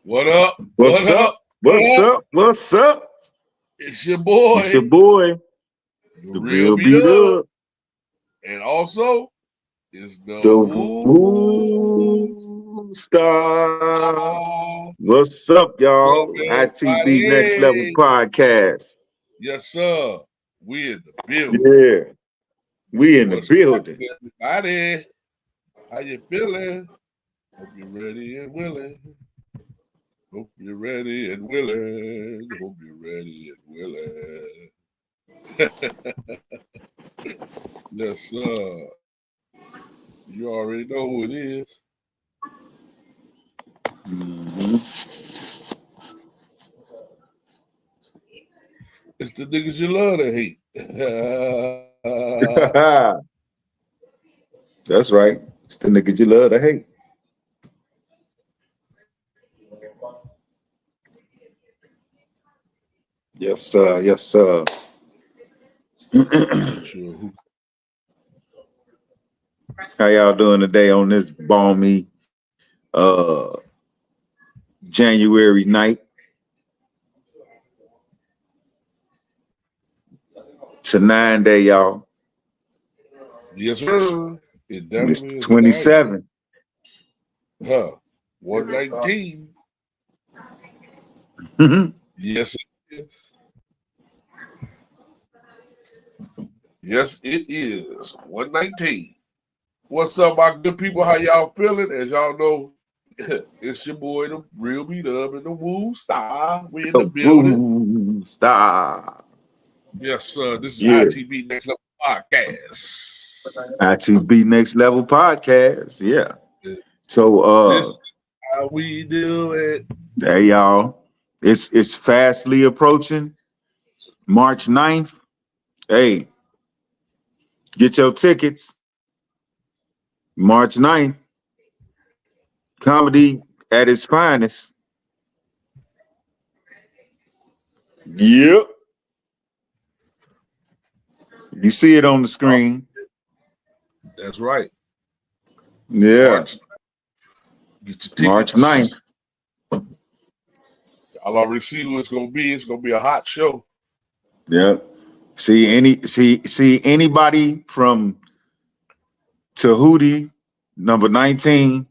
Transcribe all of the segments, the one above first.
What up? What's up? What's up? What's up? It's your boy, It's your boy, the the real real beat beat up. up, And also, it's the the Woo Woo Star. Star. What's up, What's up, y'all? I.T.B. Next Level everybody? Podcast. Yes, sir. We in the building. Yeah, we in the What's building. happening, everybody? How you feeling? Hope you're ready and willing. Hope you're ready and willing. Hope you're ready and willing. Yes, sir. You already know who it is. Mhm. It's the niggas you love to hate. That's right. It's the nigga you love to hate. Yes, sir. Yes, sir. Not sure who. How y'all doing today on this balmy January night? It's a 9 day, y'all. Yes, sir. It It's definitely is a 9 day. 27. Huh. 119. Yes, it is. Yes, it is. 119. What's up, my good people? How y'all feeling? As y'all know, it's your boy, the real beat up and the Woo Star. We in the building. Boom, stop. Yes, sir. This is Yeah. I.T.B. Next Level Podcast. I.T.B. Next Level Podcast. Yeah. So This is how we do it. hey y'all. It's fastly approaching March 9th. Hey, get your tickets. March 9th. Comedy at its finest. Yep. You see it on the screen. That's right. Yeah. March. Get your March tickets. 9th. Y'all already see who it's gonna be. It's gonna be a hot show. Yeah. See anybody from Tahuti, number 19,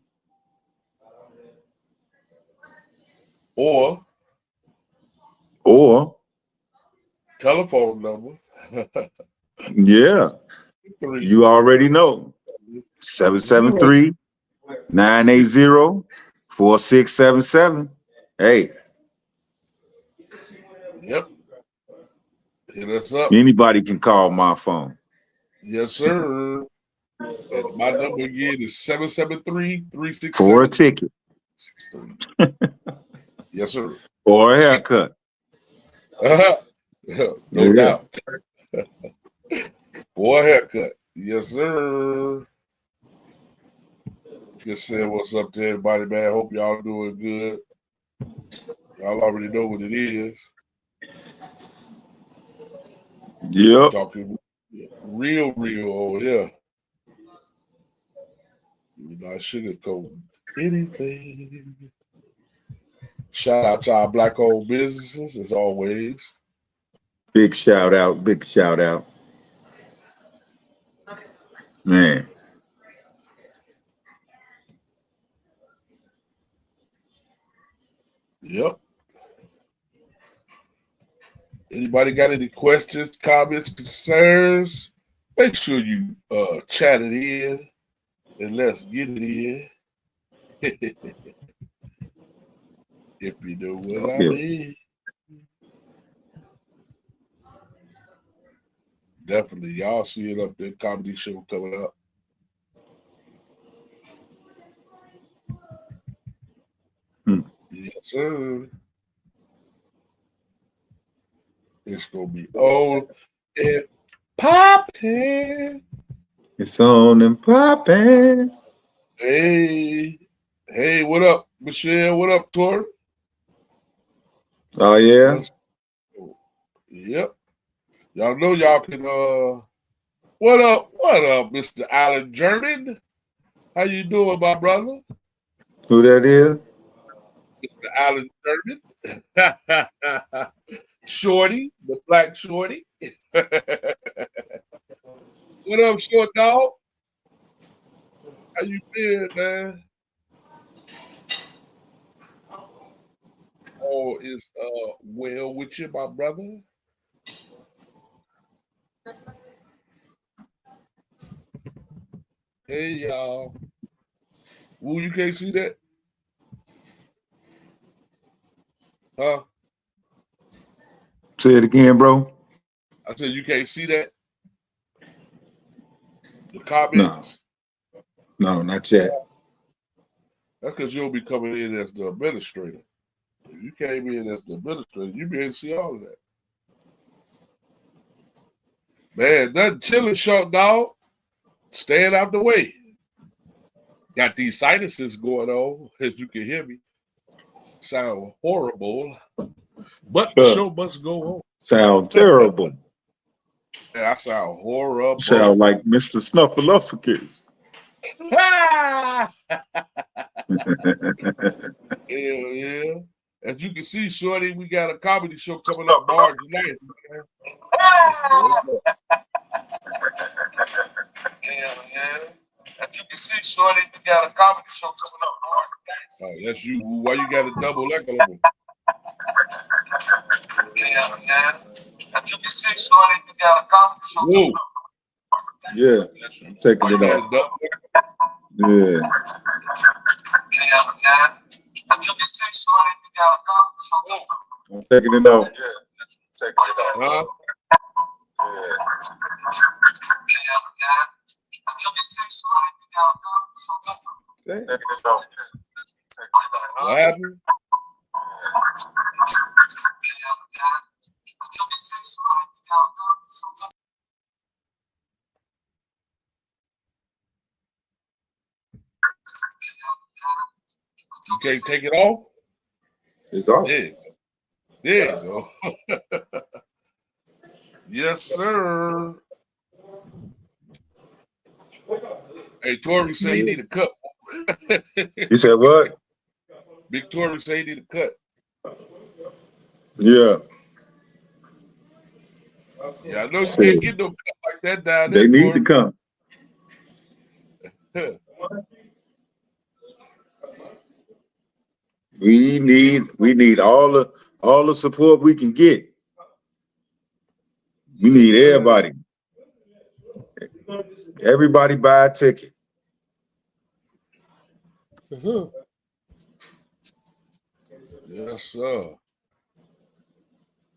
Or or telephone number. yeah, Three you already know. 773 six. 980 4677. Hey, Yep. Hit us up. anybody can call my phone Yes, sir. And my number again is 773 for a 367 ticket 63. Yes, sir. or a haircut. No Yeah. doubt. Boy, haircut. Yes, sir. Just saying what's up to everybody, man. Hope y'all doing good. Y'all already know what it is. Yep. Talking real over here. You know, I sugarcoat anything. Shout out to our black owned businesses as always. Big shout out. Big shout out. Man. Yep. Anybody got any questions, comments, concerns? Make sure you chat it in and let's get it in. If you know what I Yeah. mean. Definitely. Y'all see it up there, comedy show coming up. Hmm. Yes, sir. It's gonna be on and popping. It's on and popping. Hey, hey, what up, Michelle? What up, Tori? Oh yeah. Let's go. Yep. Y'all know y'all can what up, Mr. Allen German? How you doing, my brother? Who that is? Mr. Alan Sherman. Shorty, the black shorty. What up, short dog? How you feeling, man? All is well with you, my brother. Hey y'all. Woo, you can't see that? Huh? Say it again, bro. I said you can't see that? The No, comments? no, not yet. That's because you'll be coming in as the administrator. If you came in as the administrator, you'd be able to see all of that. Man, nothing chilling, short dog. Staying out the way. Got these sinuses going on, as you can hear me. Sound horrible, but the show must go on. Sound terrible. I sound horrible. Sound like Mr. Snuffleupagus. Hell yeah. As you can see, Shorty, we got a comedy show coming up March 9th. Hell yeah. As you can see, Shorty, we got a comedy show coming up March 9th. Oh, that's you. Why you got a double echo? Hell yeah. As you can see, Shorty, we got a comedy show coming up. Yeah, I'm taking it off. Yeah. I'm taking it off. Huh? What happened? You can't take it off? It's off. Yeah. Yeah. So. Yes, sir. Hey, Tori say he need a cut. You said what? Big Tori say he need a cut. Yeah. Yeah, I know you can't get no cut like that down there. They need to come. We need all the support we can get. We need everybody. Everybody buy a ticket. Yes, sir.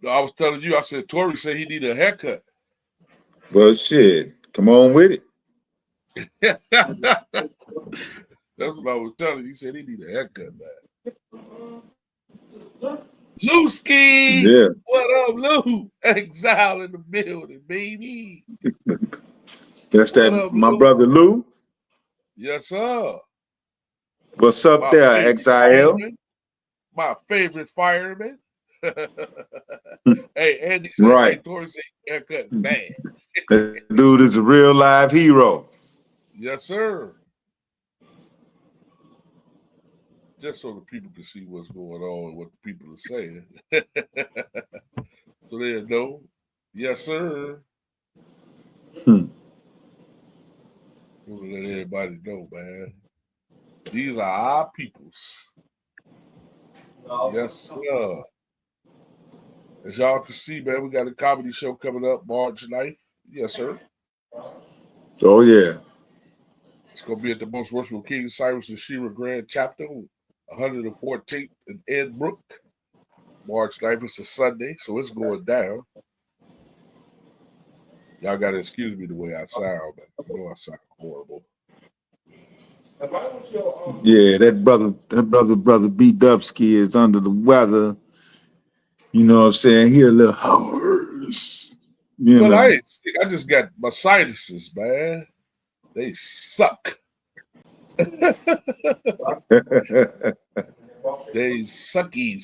I was telling you, I said Tori said he need a haircut. Well, shit, come on with it. That's what I was telling you. He said he need a haircut, man. Lewski! Yeah. What up, Lou? Exile in the building, baby. That's What that, up, my Lou? brother Lou. Yes, sir. What's up My there, favorite XIL? fireman. My favorite fireman. Hey, Andy said, Right. hey, Tori said haircut bad. That dude is a real live hero. Yes, sir. Just so the people can see what's going on and what the people are saying. So they'll know. Yes, sir. We'll let everybody know, man. These are our peoples. Yes, sir. As y'all can see, man, we got a comedy show coming up March 9th. Yes, sir. Oh, yeah. It's going to be at the Most Worshipful King Cyrus and Shira Grand Chapter, 114th in Edbrook. March 9th. It's a Sunday, so it's going down. Y'all got to excuse me the way I sound, man. You know I sound horrible. Yeah, that brother B Dubsky is under the weather. You know what I'm saying? He a little hoarse. You know. I ain't sick. I just got my sinuses, man. They suck. They suck. Yeah.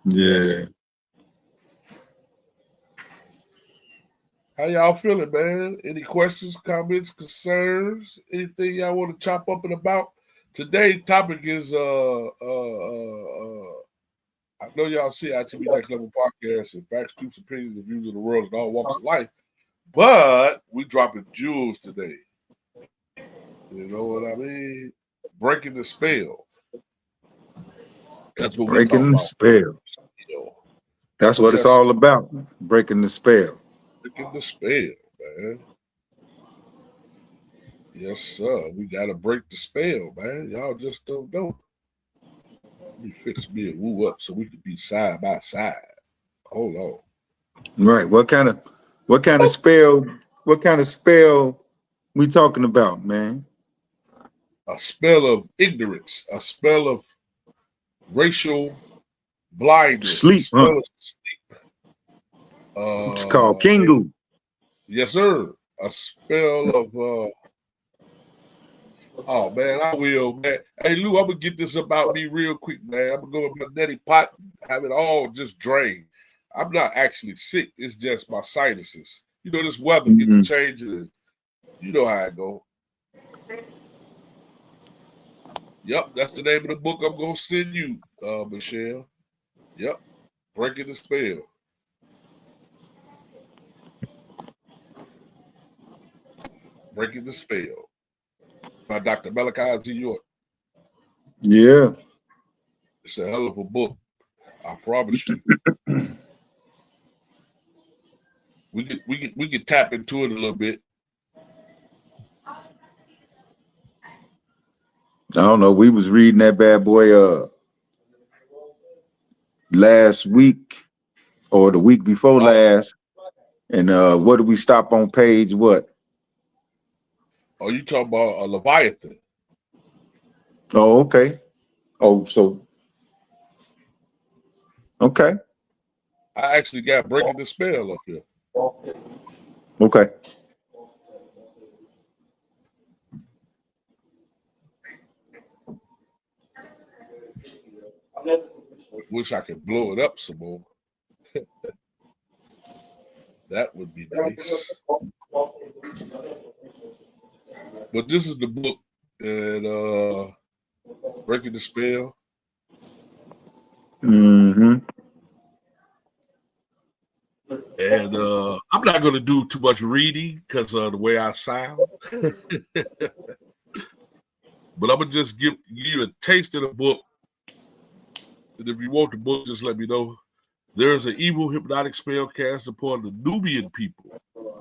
Yes. How y'all feeling, man? Any questions, comments, concerns? Anything y'all want to chop up and about? Today's topic is I know y'all see I.T.B Next Level Podcast and facts, truths, opinions, and views of the world and all walks of life, but we dropping jewels today. You know what I mean? Breaking the spell. That's what we talk Breaking the about. spell. You know. That's what it's Yes, all about. Breaking the spell. breaking the spell, man. Yes, sir. We gotta break the spell, man. Y'all just don't know. Let me fix me a woo up so we can be side by side. Hold on. Right. What kind of spell we talking about, man? A spell of ignorance, a spell of racial blindness, a Sleep, huh? spell of sleep. It's called Kingu. Yes, sir. A spell of oh man, I will, man. Hey Lou, I'm gonna get this about me real quick, man. I'm gonna go with my neti pot, have it all just drained. I'm not actually sick, it's just my sinuses. You know, this weather get to changing. You know how it go. Yep, that's the name of the book I'm gonna send you, Michelle. Yep, Breaking the Spell. Breaking the Spell by Dr. Malachi Z. York. Yeah. It's a hell of a book, I promise you. We could tap into it a little bit. I don't know. We was reading that bad boy last week or the week before Oh, last. And what did we stop on page what? oh, you talking about a Leviathan? Oh, okay. Oh, so okay. I actually got Breaking the Spell up here. Okay. Wish I could blow it up some more. That would be nice. But this is the book, and Breaking the Spell. Mm-hmm. And I'm not going to do too much reading because of the way I sound. But I'm going to just give you a taste of the book. And if you want the book, just let me know. There's an evil hypnotic spell cast upon the Nubian people,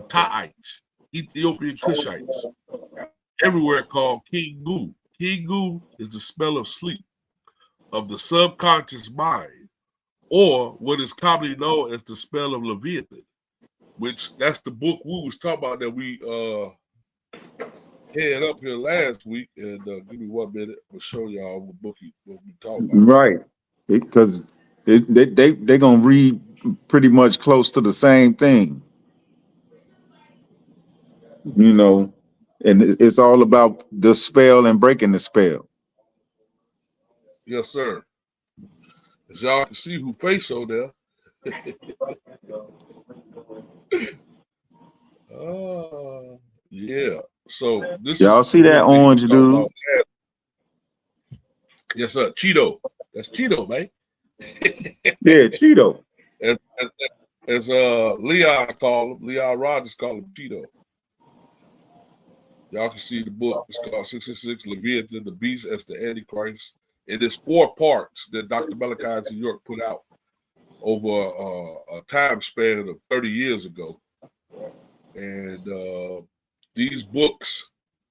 Pataites, Ethiopian Cushites, everywhere called Kingu. Kingu is the spell of sleep, of the subconscious mind, or what is commonly known as the spell of Leviathan, which that's the book we was talking about that we had up here last week. And give me 1 minute, I'll show y'all what book what we talking about. Right. Because they gonna read pretty much close to the same thing, you know, and it's all about the spell and breaking the spell. Yes, sir. As y'all can see who face on there. Yeah. So this Y'all is the see that book that he was orange talking about. dude? Yes, sir. Cheeto. That's Cheeto, man. Yeah, Cheeto. As Leon called him, Leon Rogers called him Cheeto. Y'all can see the book. It's called 666 Leviathan, the Beast as the Antichrist. It is 4 parts that Dr. Malachi Z. York put out over a time span of 30 years ago. And these books,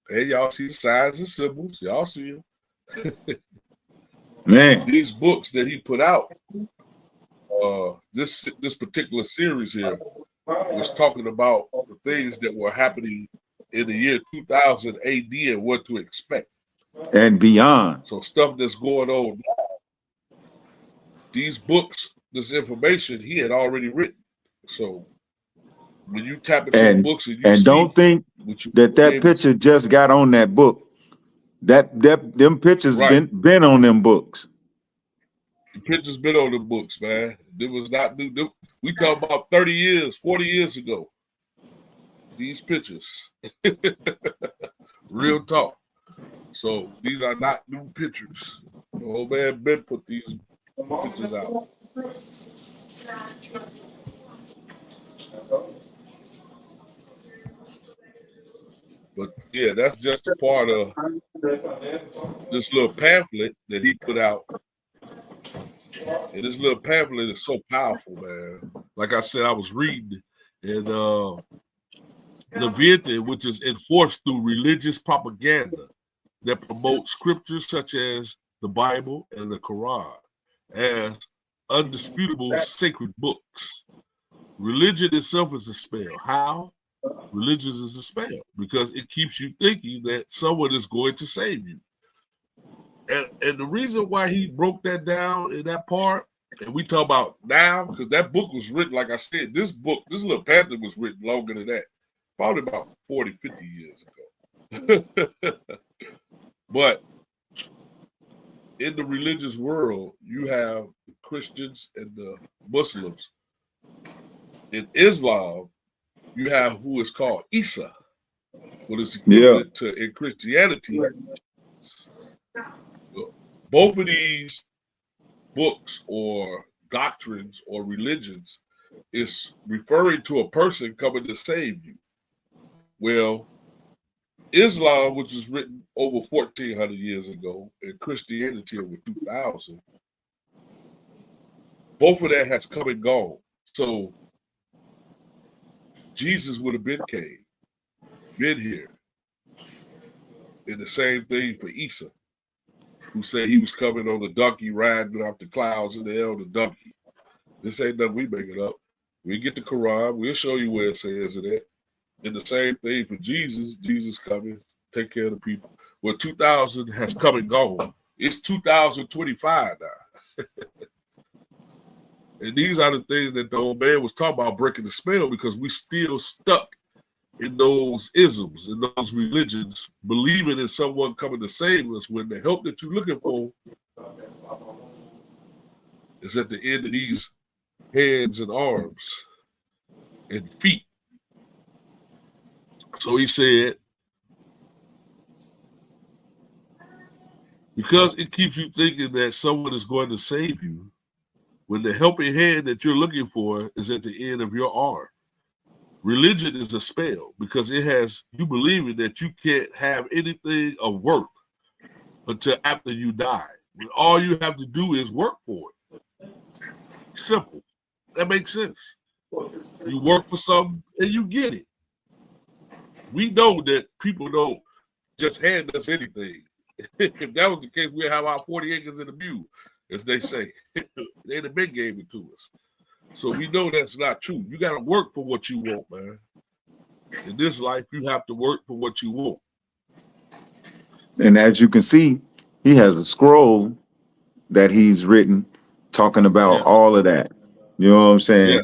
hey, y'all see the signs and symbols. Y'all see them. Man. These books that he put out, this particular series here was talking about the things that were happening in the year 2000 AD and what to expect. And beyond. So stuff that's going on now, these books, this information he had already written. So when you tap into the books and you see, don't think that picture just got on that book. Them pictures right. been on them books. The pictures been on the books, man. It was not new. We talk about 30 years, 40 years ago. These pictures. Real talk. So these are not new pictures. The old man Ben put these pictures out. But yeah, that's just a part of this little pamphlet that he put out. And this little pamphlet is so powerful, man. Like I said, I was reading and Leviathan, which is enforced through religious propaganda that promotes scriptures such as the Bible and the Quran as undisputable sacred books. Religion itself is a spell. How? Religion is a spell because it keeps you thinking that someone is going to save you. And the reason why he broke that down in that part, and we talk about now, because that book was written, like I said, this little pamphlet was written longer than that, probably about 40, 50 years ago. But in the religious world, you have the Christians and the Muslims. In Islam, you have who is called Isa, what is equivalent to in Christianity. Both of these books or doctrines or religions is referring to a person coming to save you. Well, Islam, which was written over 1,400 years ago, and Christianity over 2,000, both of that has come and gone. So Jesus would have been here. And the same thing for Isa, who said he was coming on the donkey riding off the clouds in the air on the donkey. This ain't nothing we make it up. We get the Quran, we'll show you where it says it. And the same thing for Jesus. Jesus coming, take care of the people. Well, 2000 has come and gone. It's 2025 now. And these are the things that the old man was talking about, breaking the spell, because we still stuck in those isms, in those religions, believing in someone coming to save us when the help that you're looking for is at the end of these hands and arms and feet. So he said, because it keeps you thinking that someone is going to save you, when the helping hand that you're looking for is at the end of your arm. Religion is a spell because it has you believing that you can't have anything of worth until after you die. When all you have to do is work for it. Simple. That makes sense. You work for something and you get it. We know that people don't just hand us anything. If that was the case, we'd have our 40 acres in the mule, as they say. They'd have been gave it to us. So we know that's not true. You got to work for what you want, man. In this life, you have to work for what you want. And as you can see, he has a scroll that he's written talking about all of that. You know what I'm saying? Yeah.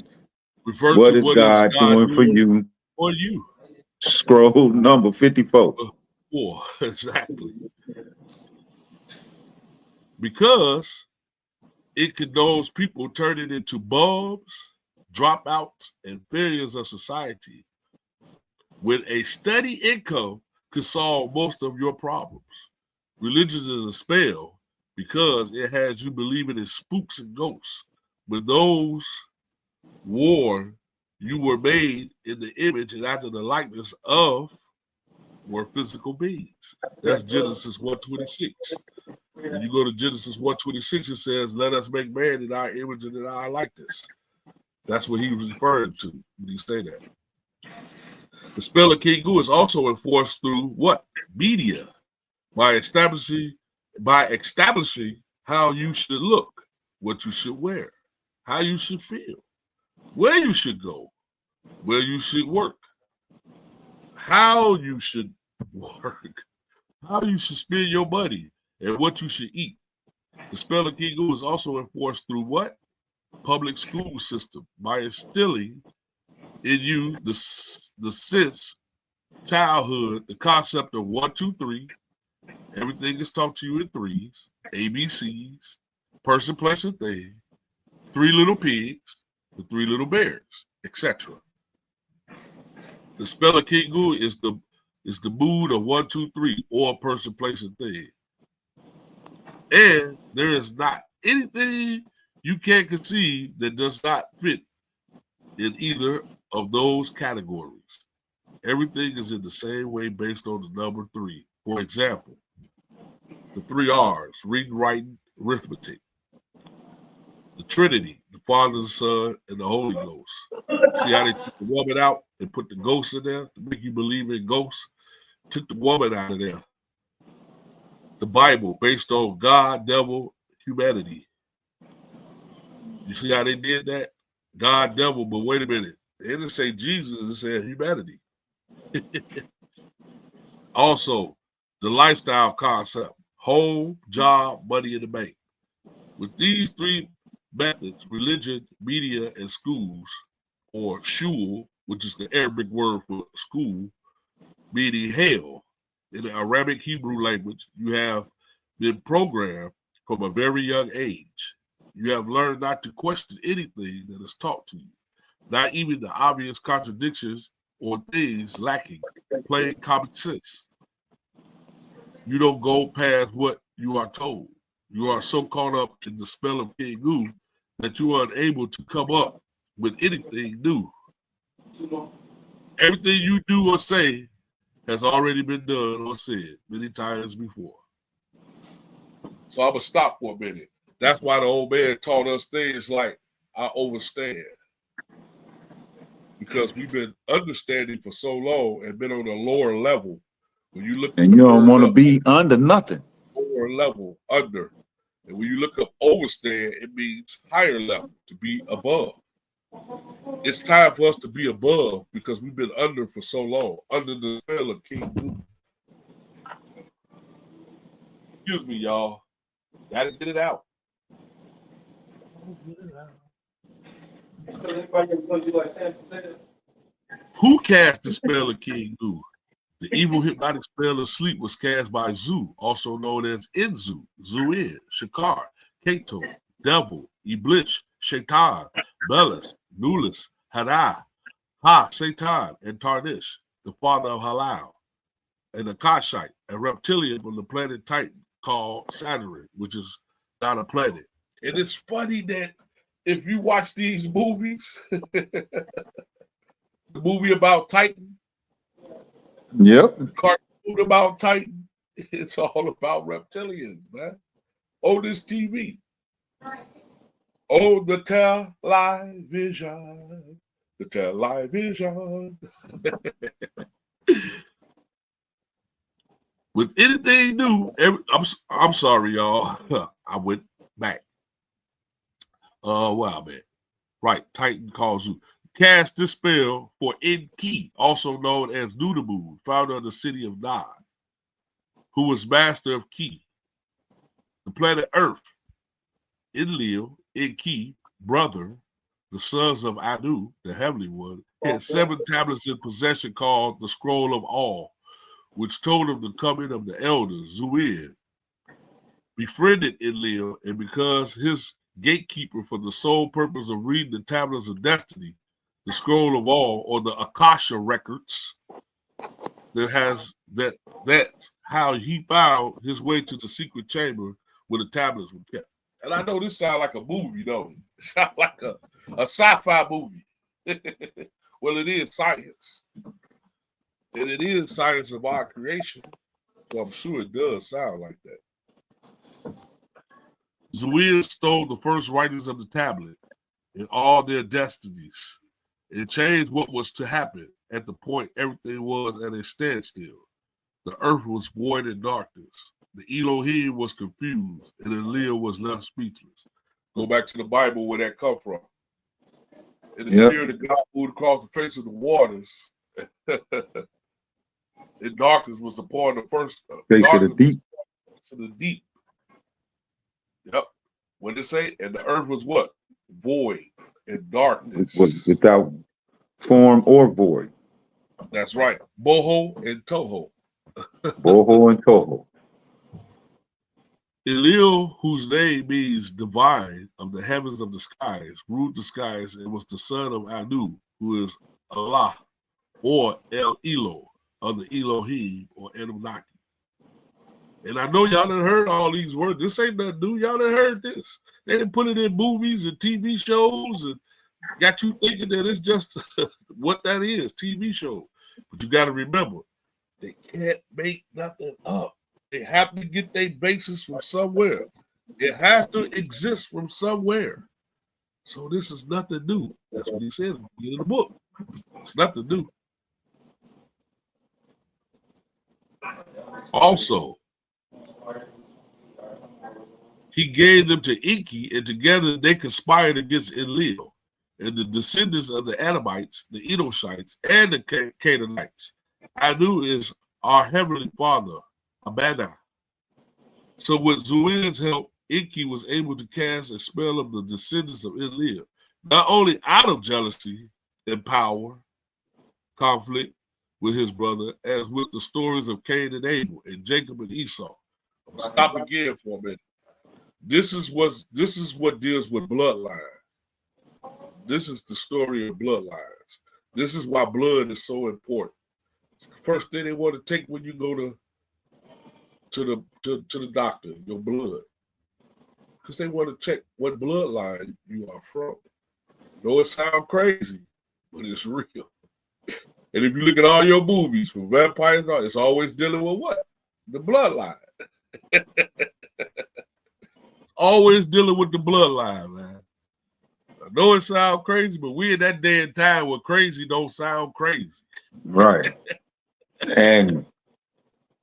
Refer what to is what is God God doing for you? For you. Scroll number 54. Exactly. Because it could those people turn it into bums, dropouts, and failures of society. When a steady income could solve most of your problems. Religion is a spell because it has you believing in spooks and ghosts. When those were you were made in the image and after the likeness of were physical beings. That's Genesis 1:26. When you go to Genesis 1:26, it says, let us make man in our image and in our likeness. That's what he was referring to when he said that. The spell of King Gu is also enforced through what? Media. By establishing how you should look, what you should wear, how you should feel, where you should go, where you should work, how you should work, how you should spend your money, and what you should eat. The spell of King Gu is also enforced through what? Public school system, by instilling in you the sense, childhood, the concept of 1, 2, 3. Everything is taught to you in threes, ABCs, person, place, and thing, 3 little pigs, the 3 little bears, etc. The spell of King Gu is the It's the mood of 1, 2, 3, or a person, place, and thing. And there is not anything you can conceive that does not fit in either of those categories. Everything is in the same way based on the number 3. For example, the 3 R's, reading, writing, arithmetic. The Trinity, the Father, the Son, and the Holy Ghost. See how they took the woman out and put the ghost in there to make you believe in ghosts? Took the woman out of there. The Bible, based on God, devil, humanity. You see how they did that? God, devil, but wait a minute. They didn't say Jesus, it said humanity. Also, the lifestyle concept, home, job, money in the bank. With these 3 methods, religion, media, and schools, or shul, which is the Arabic word for school, meaning hell. In the Arabic Hebrew language, you have been programmed from a very young age. You have learned not to question anything that is taught to you, not even the obvious contradictions or things lacking plain common sense. You don't go past what you are told. You are so caught up in the spell of King Gu that you are unable to come up with anything new. Everything you do or say has already been done or said many times before. So I'm going to stop for a minute. That's why the old man taught us things like, I overstand. Because we've been understanding for so long and been on a lower level. When you look and the you don't word want to up, be under nothing. lower level, under. And when you look up overstand, it means higher level, to be above. It's time for us to be above because we've been under for so long, under the spell of King Gu. Excuse me, y'all. Gotta get it out. Who cast the spell of King Gu? The evil hypnotic spell of sleep was cast by Zu, also known as Inzu, Zuin, Shakar, Kato, Devil, Iblis, Shaitan, Belus, Nulis, Hada, Ha, Satan, and Tarnish, the father of Halal, and Akashite, a reptilian from the planet Titan called Saturn, which is not a planet. And it's funny that if you watch these movies, the movie about Titan, Yep. the cartoon about Titan, it's all about reptilians, man. On this TV. On the television. The television. With anything new, I'm sorry, y'all. I went back. Wow, man. Right, Titan calls you. Cast this spell for Enki, also known as Nudabu, founder of the city of Nod, who was master of Ki. The planet Earth, Enlil, Enki, brother, the sons of Anu, the heavenly one, had 7 tablets in possession called the Scroll of All, which told of the coming of the elders, Zuir, befriended Enlil, and because his gatekeeper for the sole purpose of reading the tablets of destiny, the Scroll of All, or the Akasha records, that's how he found his way to the secret chamber where the tablets were kept. And I know this sounds like a movie, though. It sounds like a sci-fi movie. Well, it is science. And it is science of our creation. So I'm sure it does sound like that. Zuir stole the first writings of the tablet and all their destinies. It changed what was to happen. At the point, everything was at a standstill. The earth was void in darkness. The Elohim was confused, and Enlil was left speechless. Go back to the Bible where that come from. And the Spirit of God moved across the face of the waters. And darkness was upon the first face of the deep. To the deep. Yep. What did it say? And the earth was what? Void and darkness. Was without form or void. That's right. Boho and Toho. Boho and Toho. Enlil, whose name means divine of the heavens of the skies, ruled the skies and was the son of Anu, who is Allah or El Elo, of the Elohim or Anunnaki. And I know y'all done heard all these words. This ain't nothing new. Y'all done heard this. They done put it in movies and TV shows and got you thinking that it's just what that is, TV show. But you got to remember, they can't make nothing up. They have to get their basis from somewhere. It has to exist from somewhere. So this is nothing new. That's what he said in the book. It's nothing new. Also, he gave them to Enki, and together they conspired against Enlil and the descendants of the Adamites, the Enoshites, and the Canaanites. Anu is our heavenly father, Abana. So with Zuin's help, Enki was able to cast a spell of the descendants of Enlil, not only out of jealousy and power, conflict with his brother, as with the stories of Cain and Abel and Jacob and Esau. Stop again for a minute. This is what deals with bloodline. This is the story of bloodlines. This is why blood is so important. It's the first thing they want to take when you go to the doctor, your blood, because they want to check what bloodline you are from. Though it sounds crazy, but it's real. And if you look at all your movies from vampires, it's always dealing with what? The bloodline. Always dealing with the bloodline, man. I know it sounds crazy, but we in that day and time where crazy don't sound crazy. Right. And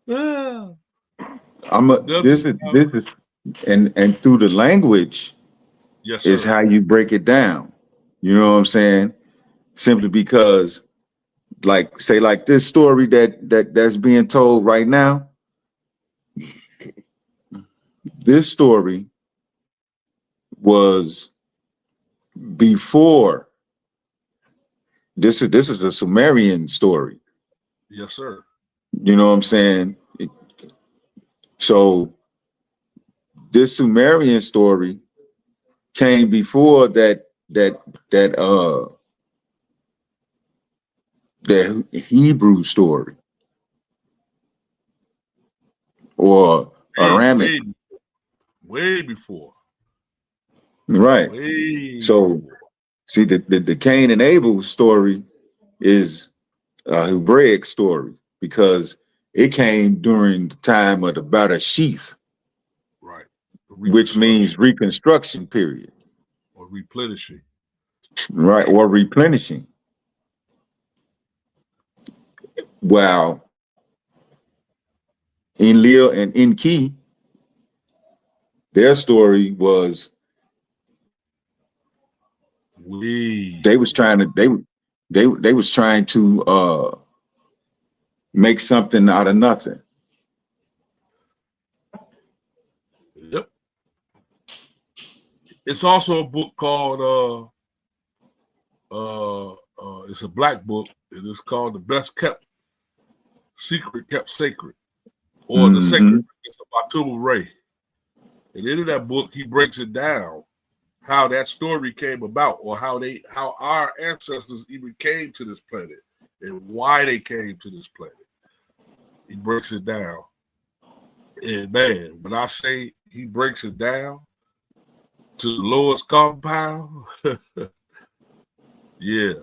Yeah. this is and through the language, yes, is sir. how you break it down. You know what I'm saying? Simply because, like, say, like this story that's being told right now. This story was before. This is a Sumerian story. Yes, sir. You know what I'm saying? So this Sumerian story came before that Hebrew story or Aramic. Way before. Right. So Before. see the Cain and Abel story is a Hebraic story because it came during the time of the Bereshith, Right. which means reconstruction period. Or replenishing. Right, or replenishing. While Enlil and Enki, their story was they was trying to make something out of nothing. Yep. It's also a book called it's a black book. It is called The Best Kept Secret Kept Sacred, or The Sacred of I.T.B. Ray. And in that book, he breaks it down how that story came about, or how our ancestors even came to this planet and why they came to this planet. He breaks it down. And man, when I say he breaks it down to the lowest compound, yeah.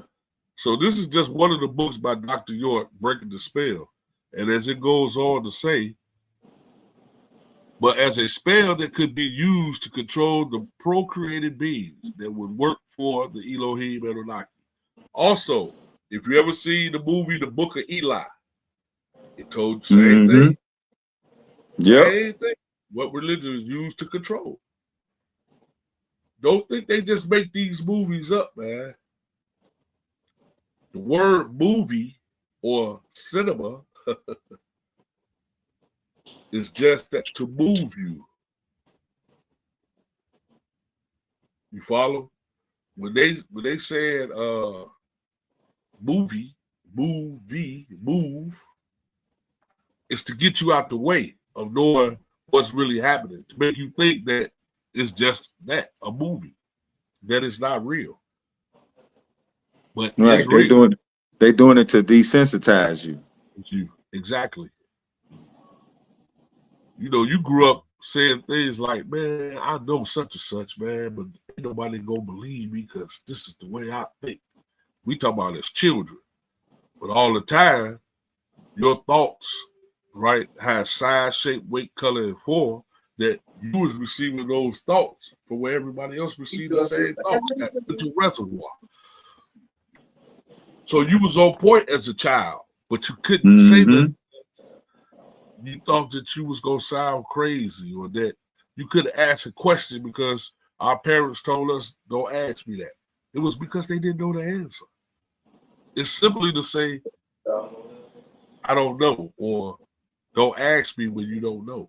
So this is just one of the books by Dr. York, Breaking the Spell. And as it goes on to say, but as a spell that could be used to control the procreated beings that would work for the Elohim Anunnaki. Also, if you ever see the movie The Book of Eli, it told the same thing. Yep. Same thing. What religion is used to control. Don't think they just make these movies up, man. The word movie or cinema is just that, to move you. You follow? When they said move, it's to get you out the way of knowing what's really happening, to make you think that it's just that, a movie, that is not real. But right, it's real. they doing it to desensitize you. With you. Exactly. You know, you grew up saying things like, man, I know such and such, man, but ain't nobody gonna believe me because this is the way I think. We talk about as children, but all the time, your thoughts, right, has size, shape, weight, color, and form that you was receiving those thoughts from where everybody else received the same thoughts, that mental reservoir. So you was on point as a child, but you couldn't say that you thought that you was gonna sound crazy or that you couldn't ask a question because our parents told us, don't ask me that. It was because they didn't know the answer. It's simply to say, I don't know, or don't ask me when you don't know.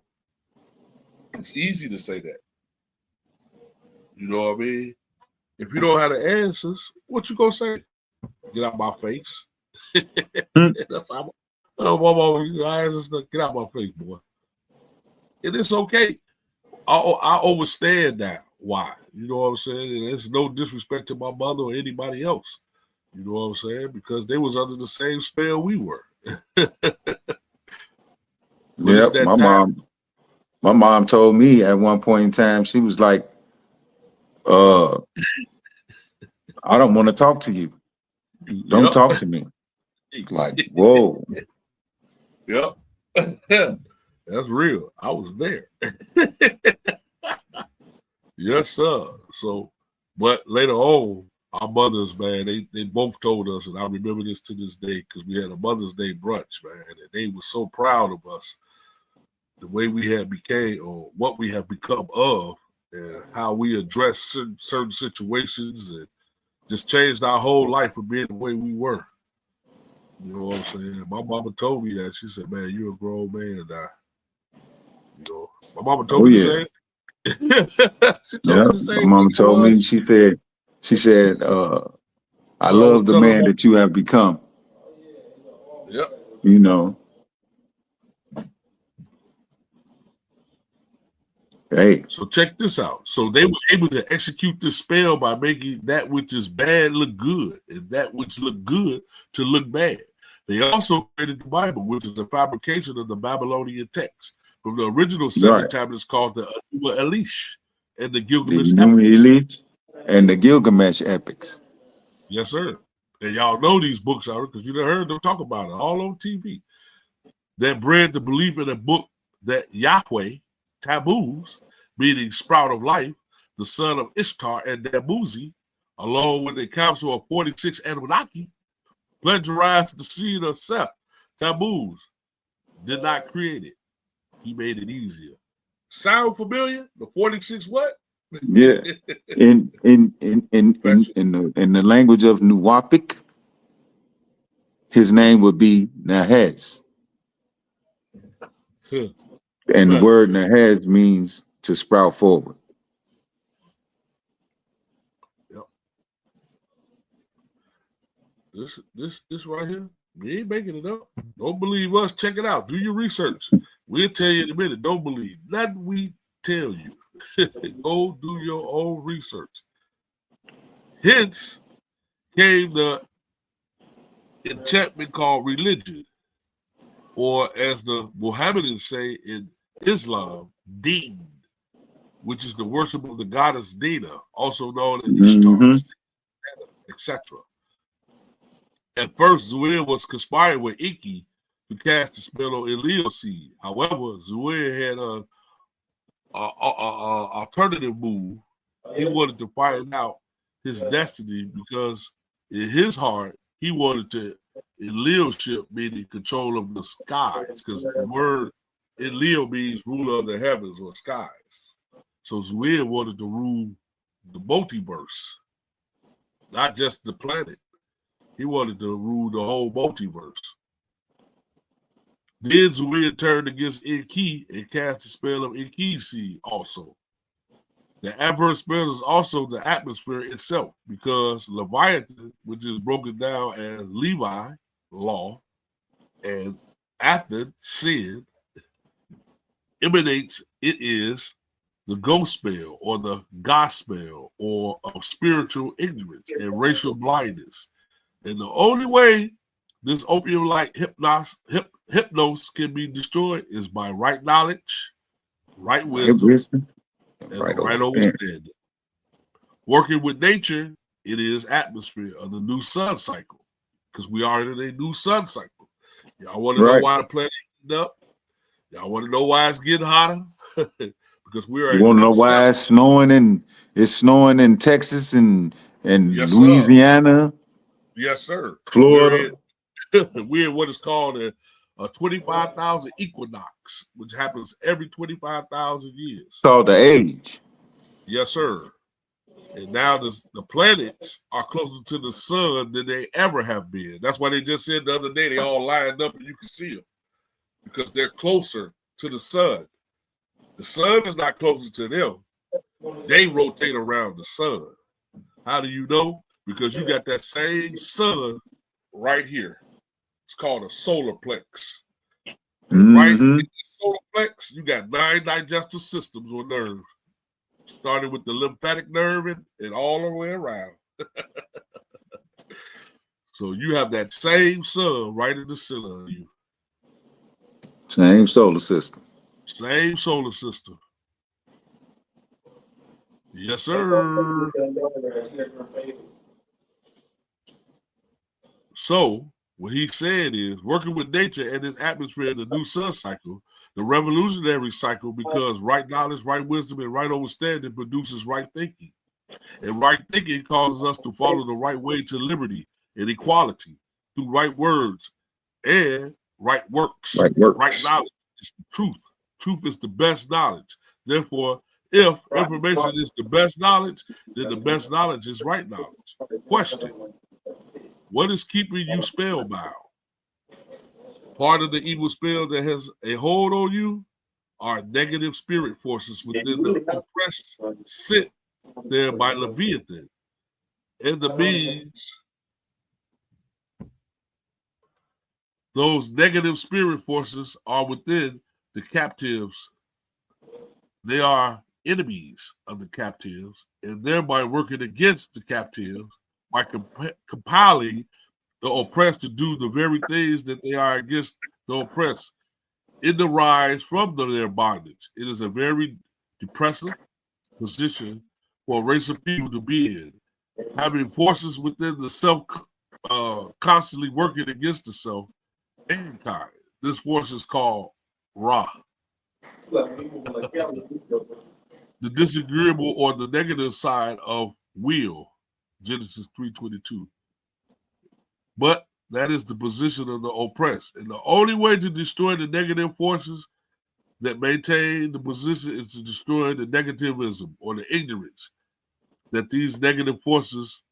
It's easy to say that. You know what I mean? If you don't have the answers, what you gonna say? Get out my face. That's how my mama asks us to get out my face, boy. And it's okay. I understand now why. You know what I'm saying? And it's no disrespect to my mother or anybody else. You know what I'm saying? Because they was under the same spell we were. Yep, my mom told me at one point in time, she was like, I don't want to talk to you. Don't talk to me. Like, whoa. Yep. That's real. I was there. Yes, sir. So, but later on, our mothers, man, they both told us, and I remember this to this day because we had a Mother's Day brunch, man, and they were so proud of us, the way we had became or what we have become of, and how we address certain situations, and just changed our whole life from being the way we were. You know what I'm saying? My mama told me that. She said, man, you're a grown man now. You know, my mama told me the same. She told me the My same mom thing told me, she said, I love the man that you have become. Yep. You know. Hey. So check this out. So they were able to execute this spell by making that which is bad look good and that which look good to look bad. They also created the Bible, which is a fabrication of the Babylonian text from the original seven tablets called the Enuma Elish and the Gilgamesh epics. And the Gilgamesh epics. Yes, sir. And y'all know these books are because you done heard them talk about it all on TV. That bred the belief in a book that Yahweh, Tammuz, meaning sprout of life, the son of Ishtar and Damuzi, along with a council of 46 Anunnaki, plagiarized the seed of Seth. Tammuz did not create it. He made it easier. Sound familiar? The 46 what? Yeah. In the language of Nuwapic, his name would be Nahez. And the word Nahez means to sprout forward. Yep. This right here, we ain't making it up. Don't believe us. Check it out. Do your research. We'll tell you in a minute. Don't believe nothing we tell you. Go do your own research. Hence came the enchantment called religion, or as the Mohammedans say in Islam, deen, which is the worship of the goddess Dina, also known as Ishtar, etc. At first, Zuair was conspiring with Iki to cast a spell on Enlil's seed. However, Zuair had an alternative move. He wanted to find out his destiny because in his heart, he wanted to Enlilship, meaning control of the skies, because the word Enlil means ruler of the heavens or skies. So Zuair wanted to rule the multiverse, not just the planet. He wanted to rule the whole multiverse. Then Zuair turned against Enki and cast the spell of Enki's seed also. The adverse spell is also the atmosphere itself, because Leviathan, which is broken down as Levi, law, and Athan, sin, emanates, it is the ghost spell or the gospel or of spiritual ignorance and racial blindness. And the only way this opium-like hypnosis can be destroyed is by right knowledge, right wisdom, and right understanding. Working with nature, it is atmosphere of the new sun cycle, because we are in a new sun cycle. Y'all want to know why the planet is heating up? Y'all want to know why it's getting hotter? Because we are. You want to know why it's snowing in Texas and yes, Louisiana? Sir. Yes, sir. Florida. We're in what is called a 25,000 equinox, which happens every 25,000 years. Called the age. Yes, sir. And now the planets are closer to the sun than they ever have been. That's why they just said the other day they all lined up and you can see them, because they're closer to the sun. The sun is not closer to them. They rotate around the sun. How do you know? Because you got that same sun right here. It's called a solar plex. Right in the solar plex, you got 9 digestive systems or nerves, starting with the lymphatic nerve and all the way around. So you have that same sun right in the center of you. Same solar system. Same solar system. Yes, sir. So what he said is working with nature and its atmosphere in the new sun cycle, the revolutionary cycle, because right knowledge, right wisdom, and right understanding produces right thinking. And right thinking causes us to follow the right way to liberty and equality through right words and right works. Right knowledge is the truth. Truth is the best knowledge. Therefore, if information is the best knowledge, then the best knowledge is right knowledge. Question: what is keeping you spellbound? Part of the evil spell that has a hold on you are negative spirit forces within the oppressed sent there by Leviathan. And the means those negative spirit forces are within the captives. They are enemies of the captives, and thereby working against the captives by compiling the oppressed to do the very things that they are against the oppressed. It derives from their bondage. It is a very depressive position for a race of people to be in. Having forces within the self constantly working against the self and kind. This force is called Ra. The disagreeable or the negative side of will, Genesis 3:22. But that is the position of the oppressed. And the only way to destroy the negative forces that maintain the position is to destroy the negativism or the ignorance that these negative forces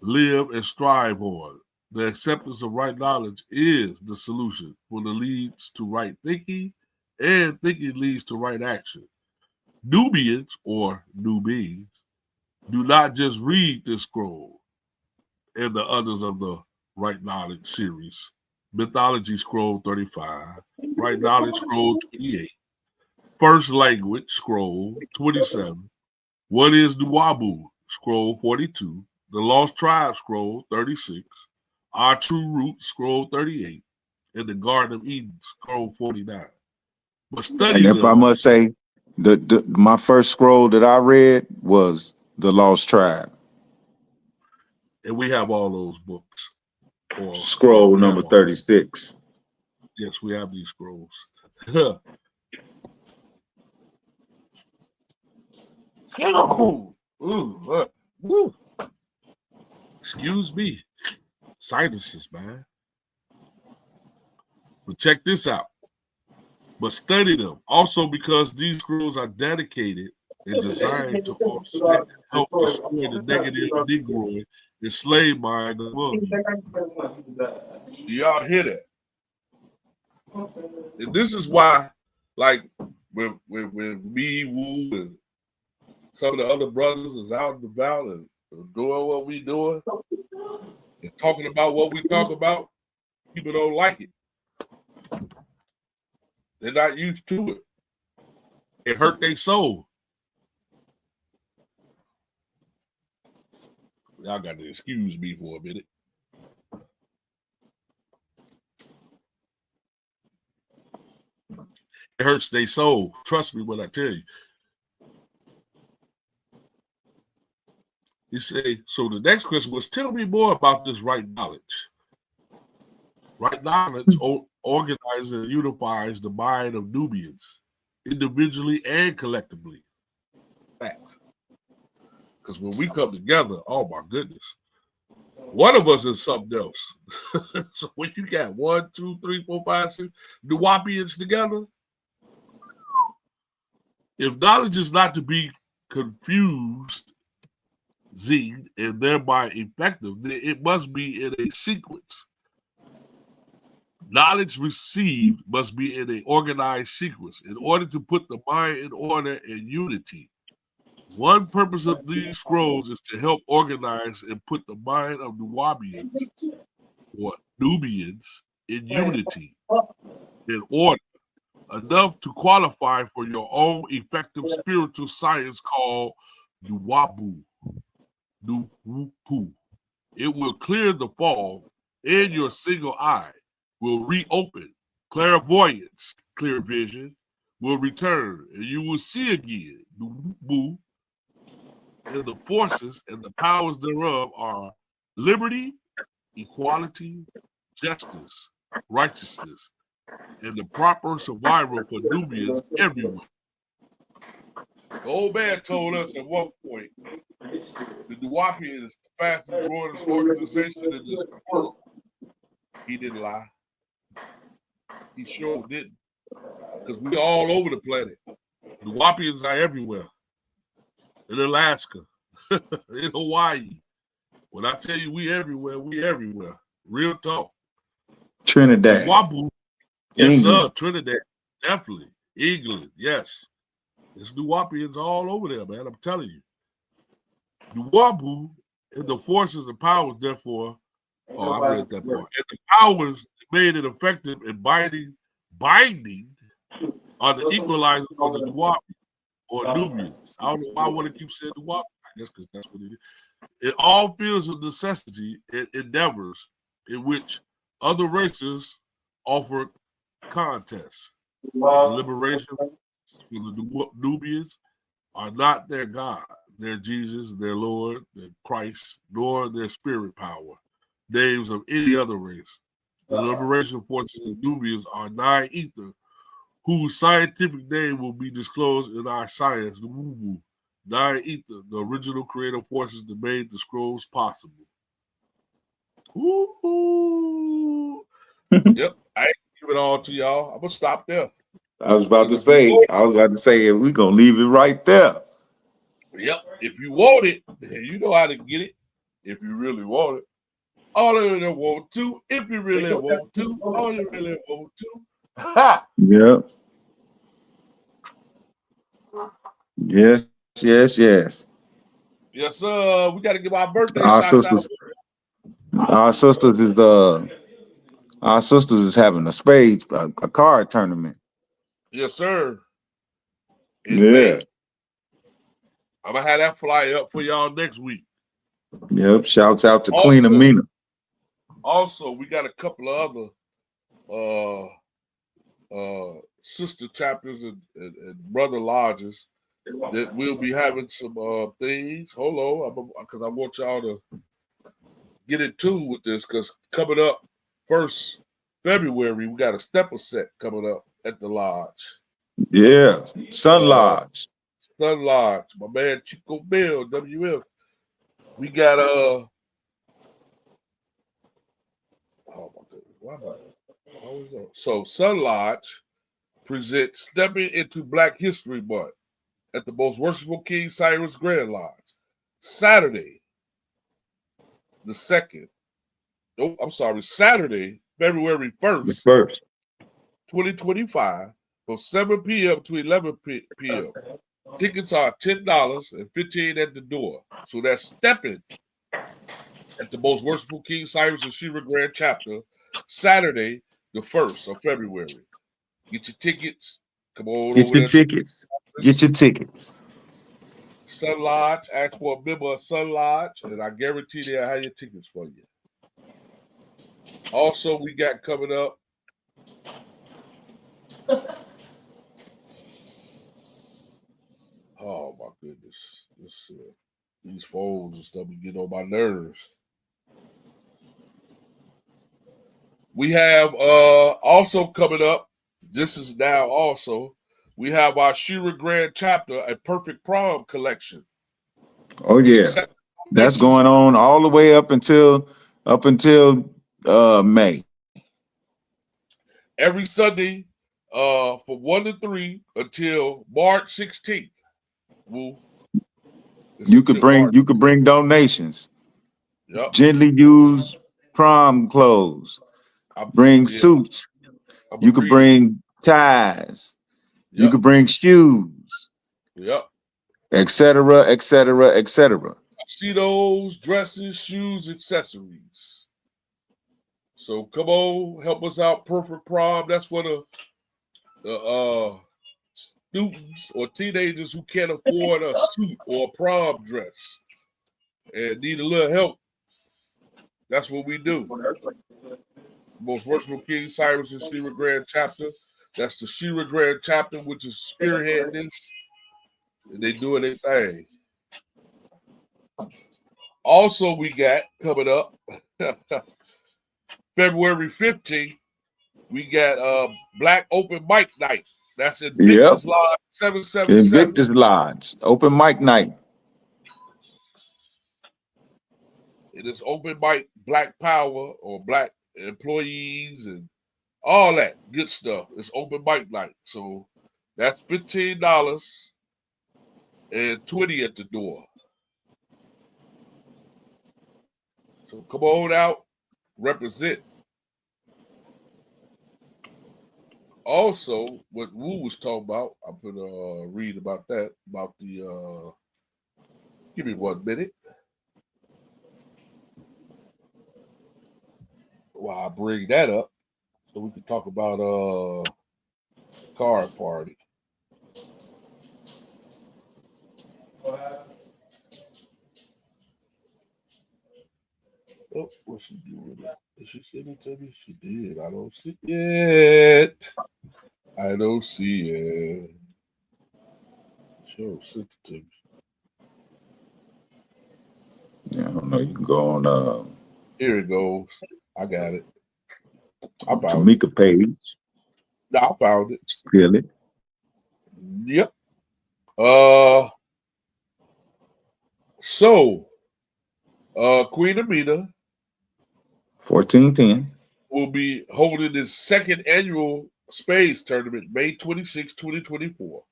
live and strive on. The acceptance of right knowledge is the solution for the leads to right thinking, and thinking leads to right action. Nubians or new beings do not just read this scroll and the others of the Right Knowledge series. Mythology Scroll 35, Right Knowledge Scroll 28, First Language Scroll 27, What is Nuwabu Scroll 42, The Lost Tribe Scroll 36, Our True Root Scroll 38, and the Garden of Eden Scroll 49. But study and if I must say, my first scroll that I read was The Lost Tribe. And we have all those books. Scroll number 36. Yes, we have these scrolls. Excuse me. Sinuses, man. But check this out. But study them. Also because these scrolls are dedicated and designed to offset and help destroy the negative Negroid and slave mind among you. Y'all hear that? And this is why, like, when me, Wu, and some of the other brothers is out and about and doing what we doing and talking about what we talk about, people don't like it. They're not used to it. It hurt their soul. Y'all got to excuse me for a minute. It hurts their soul. Trust me when I tell you. You say, so the next question was, tell me more about this right knowledge. Right knowledge organizes and unifies the mind of Nubians, individually and collectively. Fact. Because when we come together, oh my goodness, one of us is something else. So when you got 1, 2, 3, 4, 5, 6 Nuwapians together, if knowledge is not to be confused, and thereby effective, then it must be in a sequence. Knowledge received must be in an organized sequence in order to put the mind in order and unity. One purpose of these scrolls is to help organize and put the mind of Nuwabians or Nubians in unity, in order, enough to qualify for your own effective spiritual science called Nuwabu. Nuwupu. It will clear the fog, and your single eye will reopen. Clairvoyance, clear vision, will return, and you will see again. Nuwubu. And the forces and the powers thereof are liberty, equality, justice, righteousness, and the proper survival for Nubians everywhere. The old man told us at one point the Nuwapian is the fastest growing organization in this world. He didn't lie. He sure didn't. Because we're all over the planet. The Nuwapians are everywhere. In Alaska, in Hawaii. When I tell you we everywhere, we everywhere. Real talk. Trinidad. Wabu, yes, England. sir. Trinidad, definitely. England, yes. It's Nuwapians all over there, man. I'm telling you. Nuwabu and the forces and powers, therefore, I read that part. And the powers made it effective in binding are the equalizers for the Nuwapi or Nubians. I don't know why I want to keep saying Nuwapi. I guess because that's what it is. In all fields of necessity and endeavors in which other races offer contests. The liberation for the Nubians are not their God, their Jesus, their Lord, their Christ, nor their spirit power, names of any other race. The liberation forces of Nubians are nine ether, whose scientific name will be disclosed in our science, the Wubu. Nine ether, the original creative forces that made the scrolls possible. Ooh. Yep, I ain't give it all to y'all. I'm gonna stop there. I was about to say, we're gonna leave it right there. Yep, if you want it, you know how to get it. If you really want it, all of them want to. If you really want to, all you really want to. Ha! Yep. Yes. Yes, sir. We got to give our birthday Our shots out. sisters, our sisters is having a card tournament. Yes, sir. In Yeah. May. I'm gonna have that flyer up for y'all next week. Yep. Shouts out to Queen Amina. Also, we got a couple of other sister chapters and brother lodges that we'll be having some things. Hold on, because I want y'all to get in tune with this, because coming up 1st February, we got a stepper set coming up at the lodge. Yeah, Sun Lodge. Sun Lodge, my man Chico Bill, WF. We got oh my goodness, why was that? So Sun Lodge presents Stepping into Black History Month at the Most Worshipful King Cyrus Grand Lodge, Saturday, the 2nd. Oh, I'm sorry, Saturday, February 1st, 2025, from 7 p.m. to 11 p.m. Tickets are $10 and $15 at the door. So that's Stepping at the Most Worshipful King Cyrus and Shira Grand Chapter, Saturday, the 1st of February. Get your tickets. Come on Get over your tickets. Get your tickets. Sun Lodge. Ask for a member of Sun Lodge, and I guarantee they'll have your tickets for you. Also, we got coming up Oh my goodness, these phones and stuff get on my nerves. We have also coming up. This is now also. We have our Shira Grand chapter, a perfect prom collection. Oh yeah, that's going on all the way up until May. Every Sunday, from 1 to 3 until March 16th. Woo. You could bring donations. Yep. Gently used prom clothes. Bring suits. You could bring ties. Yep. You could bring shoes. Yep. Etc. Etc. Etc. Tuxedos, dresses, shoes, accessories. So come on, help us out. Perfect prom. That's for the students or teenagers who can't afford a suit or a prom dress and need a little help. That's what we do. Most Worshipful King Cyrus and Shira Grand chapter. That's the Shira Grand chapter, which is spearheading this. And they doing their thing. Also, we got coming up February 15th, we got Black Open Mic Night. That's in Victor's Lodge 777. In Victor's Lodge. Open mic night. It is open mic, Black Power or Black employees and all that good stuff. It's open mic night. So that's $15 and $20 at the door. So come on out, represent. Also, what Wu was talking about, I'm gonna read about that, about the give me 1 minute. While I bring that up, so we can talk about card party. Oh, what's she doing? Did she send it to me? She did. I don't see it. I don't see it. Sure, sent it to me. Yeah, I don't know. You can go on. Here it goes. I got it. I found Tamika page. No, I found it. Steal it. Yep. So, Queen Amina 1410 will be holding his second annual Spades tournament, May 26, 2024.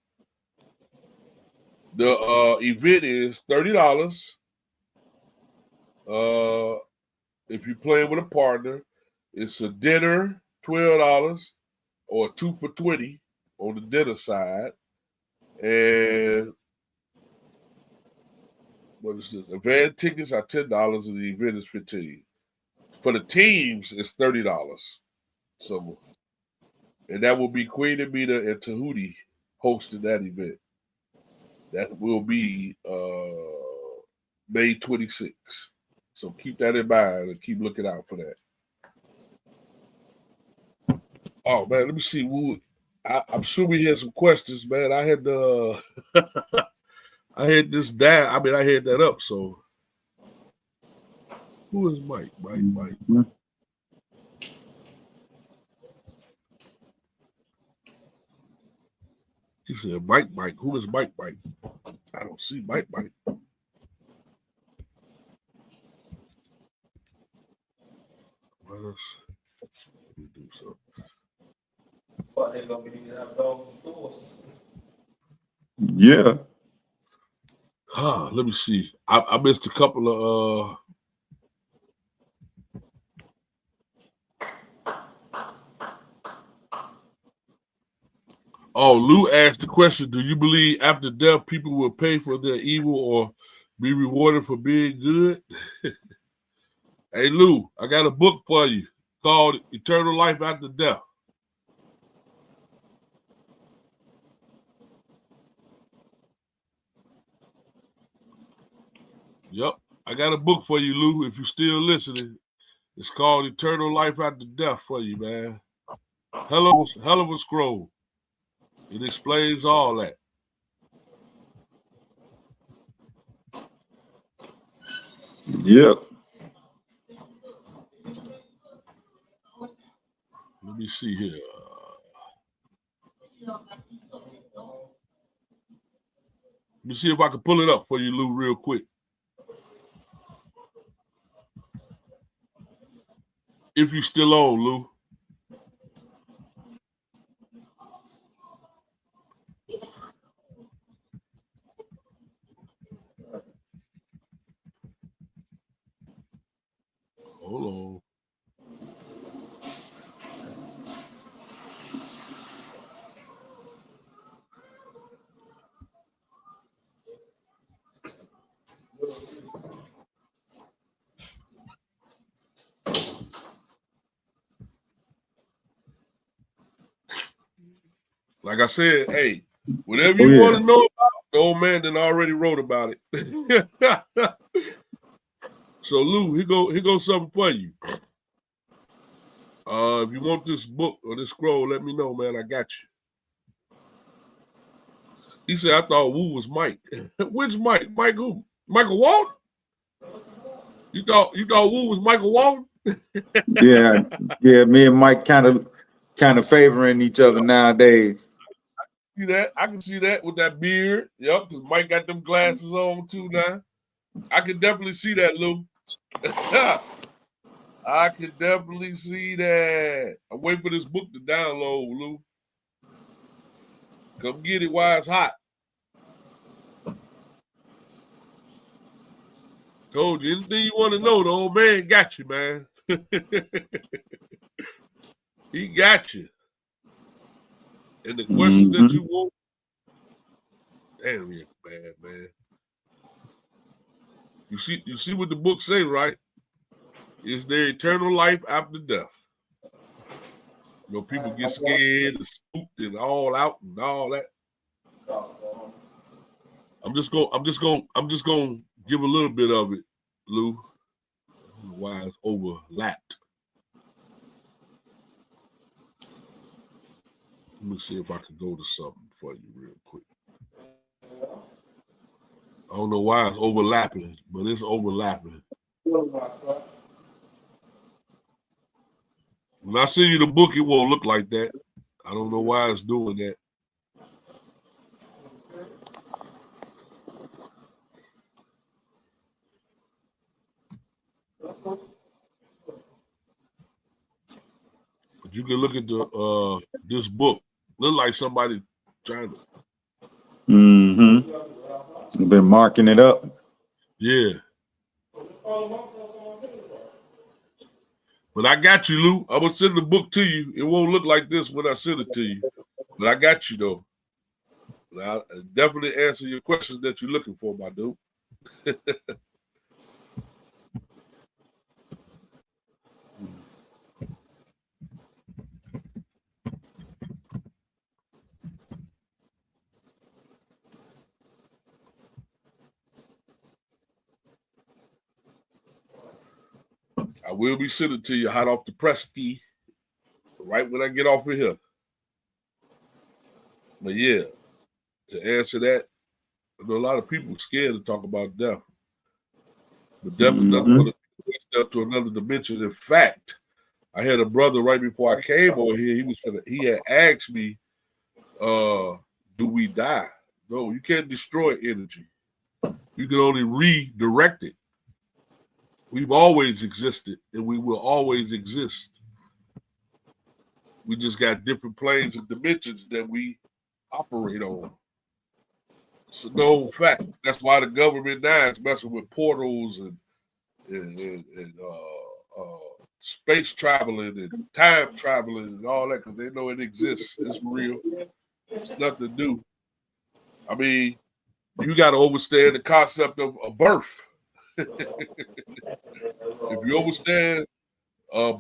The event is $30. If you're playing with a partner, it's a dinner, $12, or 2 for $20 on the dinner side. And what is this? Event tickets are $10 and the event is $15. For the teams, it's $30. So, and that will be Queen Amina and Tahuti hosting that event. That will be May 26th. So keep that in mind and keep looking out for that. Oh man, let me see. I'm sure we had some questions, man. I had I had this down. I mean, I had that up. So who is Mike? Mike. He said, Mike. Who is Mike? I don't see Mike. Let me do something. Yeah. Let me see. I missed a couple of Oh, Lou asked the question, do you believe after death people will pay for their evil or be rewarded for being good? Hey, Lou, I got a book for you called Eternal Life After Death. Yep, I got a book for you, Lou, if you're still listening. It's called Eternal Life After Death for you, man. Hell of a scroll. It explains all that. Yep. Let me see here. Let me see if I can pull it up for you, Lou, real quick. If you're still on, Lou. Hold on. Like I said, hey, whatever you want to know about, the old man done already wrote about it. So Lou, here goes something for you. If you want this book or this scroll, let me know, man. I got you. He said, I thought Wu was Mike. Which Mike? Mike who? Michael Walton? You thought Wu was Michael Walton? Yeah. Me and Mike kind of favoring each other nowadays. See that? I can see that with that beard. Yep, because Mike got them glasses on too now. I can definitely see that, Lou. I can definitely see that. I'm waiting for this book to download, Lou. Come get it while it's hot. Told you, anything you want to know, the old man got you, man. He got you. And the questions that you want, damn, you're bad, man. You see what the book say, right? Is there eternal life after death? You know, people get scared and spooked and all out and all that. I'm just gonna give a little bit of it, Lou. I don't know why it's overlapped. Let me see if I can go to something for you real quick. I don't know why it's overlapping, but it's overlapping. When I send you the book, it won't look like that. I don't know why it's doing that. But you can look at the this book. Look like somebody trying to. You've been marking it up. Yeah. But I got you, Lou. I'm gonna send the book to you. It won't look like this when I send it to you. But I got you though. I'll definitely answer your questions that you're looking for, my dude. I will be sending to you hot off the press key right when I get off of here. But yeah, to answer that, I know a lot of people scared to talk about death. But death is nothing but a step to another dimension. In fact, I had a brother right before I came over here. He had asked me, do we die? No, you can't destroy energy. You can only redirect it. We've always existed and we will always exist. We just got different planes and dimensions that we operate on. It's a known fact. That's why the government now is messing with portals and space traveling and time traveling and all that because they know it exists. It's real. It's nothing new. I mean, you got to understand the concept of a birth. If you understand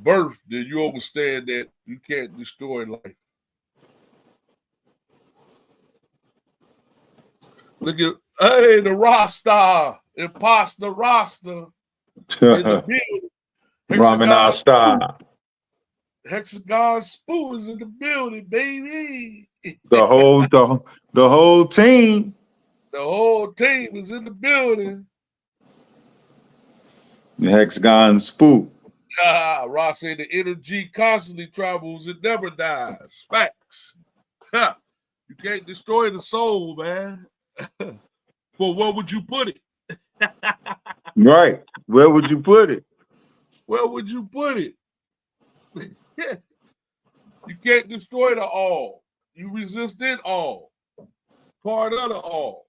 birth, then you understand that you can't destroy life. Look at, hey, the Rasta, imposter Rasta in the building. Hexagon Spoon is in the building, baby. The whole team. The whole team is in the building. The hexagon spook. Ross said the energy constantly travels, it never dies. Facts. You can't destroy the soul, man. For where would you put it? Right. Where would you put it? Where would you put it? You can't destroy the all. You resist it all. Part of the all.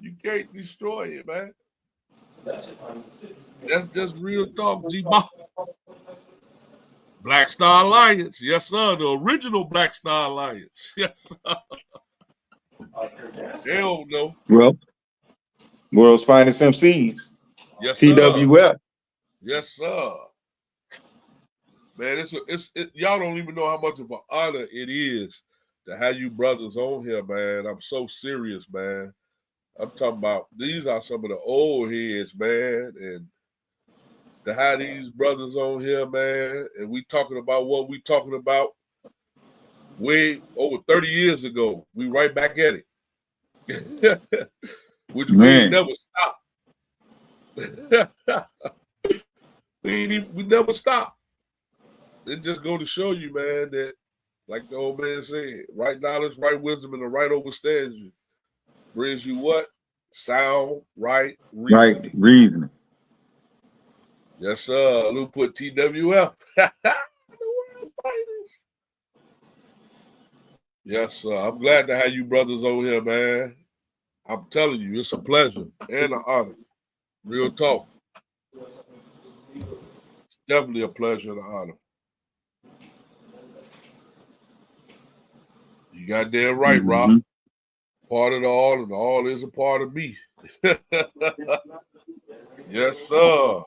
You can't destroy it, man. That's just real talk, G-Ba. Black Star Alliance. Yes, sir. The original Black Star Alliance. Yes, sir. Hell no. Well, world's finest MCs. Yes, sir. TWF. Yes, sir. Man, y'all don't even know how much of an honor it is to have you brothers on here, man. I'm so serious, man. I'm talking about these are some of the old heads, man, and to have these brothers on here, man, and we talking about what we talking about way over 30 years ago. We right back at it. Which we ain't never stopped. we never stopped. It just go to show you, man, that like the old man said, right knowledge, right wisdom, and the right overstands you. Brings you what? Sound, right reasoning. Right reasoning. Yes, sir. Lou put TWF. The world fighters. Yes, sir. I'm glad to have you brothers on here, man. I'm telling you, it's a pleasure and an honor. Real talk. It's definitely a pleasure and an honor. You got that right, Rob. Part of the all, and the all is a part of me. Yes, sir.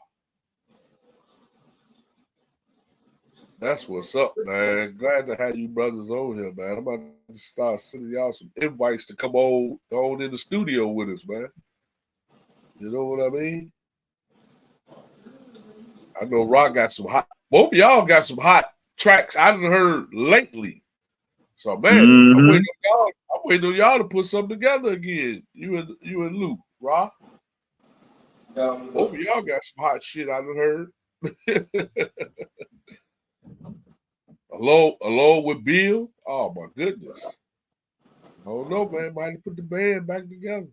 That's what's up, man. Glad to have you brothers on here, man. I'm about to start sending y'all some invites to come on in the studio with us, man. You know what I mean? I know Rock got some hot. Both of y'all got some hot tracks I done heard lately. So, man, I'm waiting on y'all to put something together again. You and Luke, Rock. Both of y'all got some hot shit I done heard. Along with Bill. Oh my goodness. I don't know, man. Might put the band back together.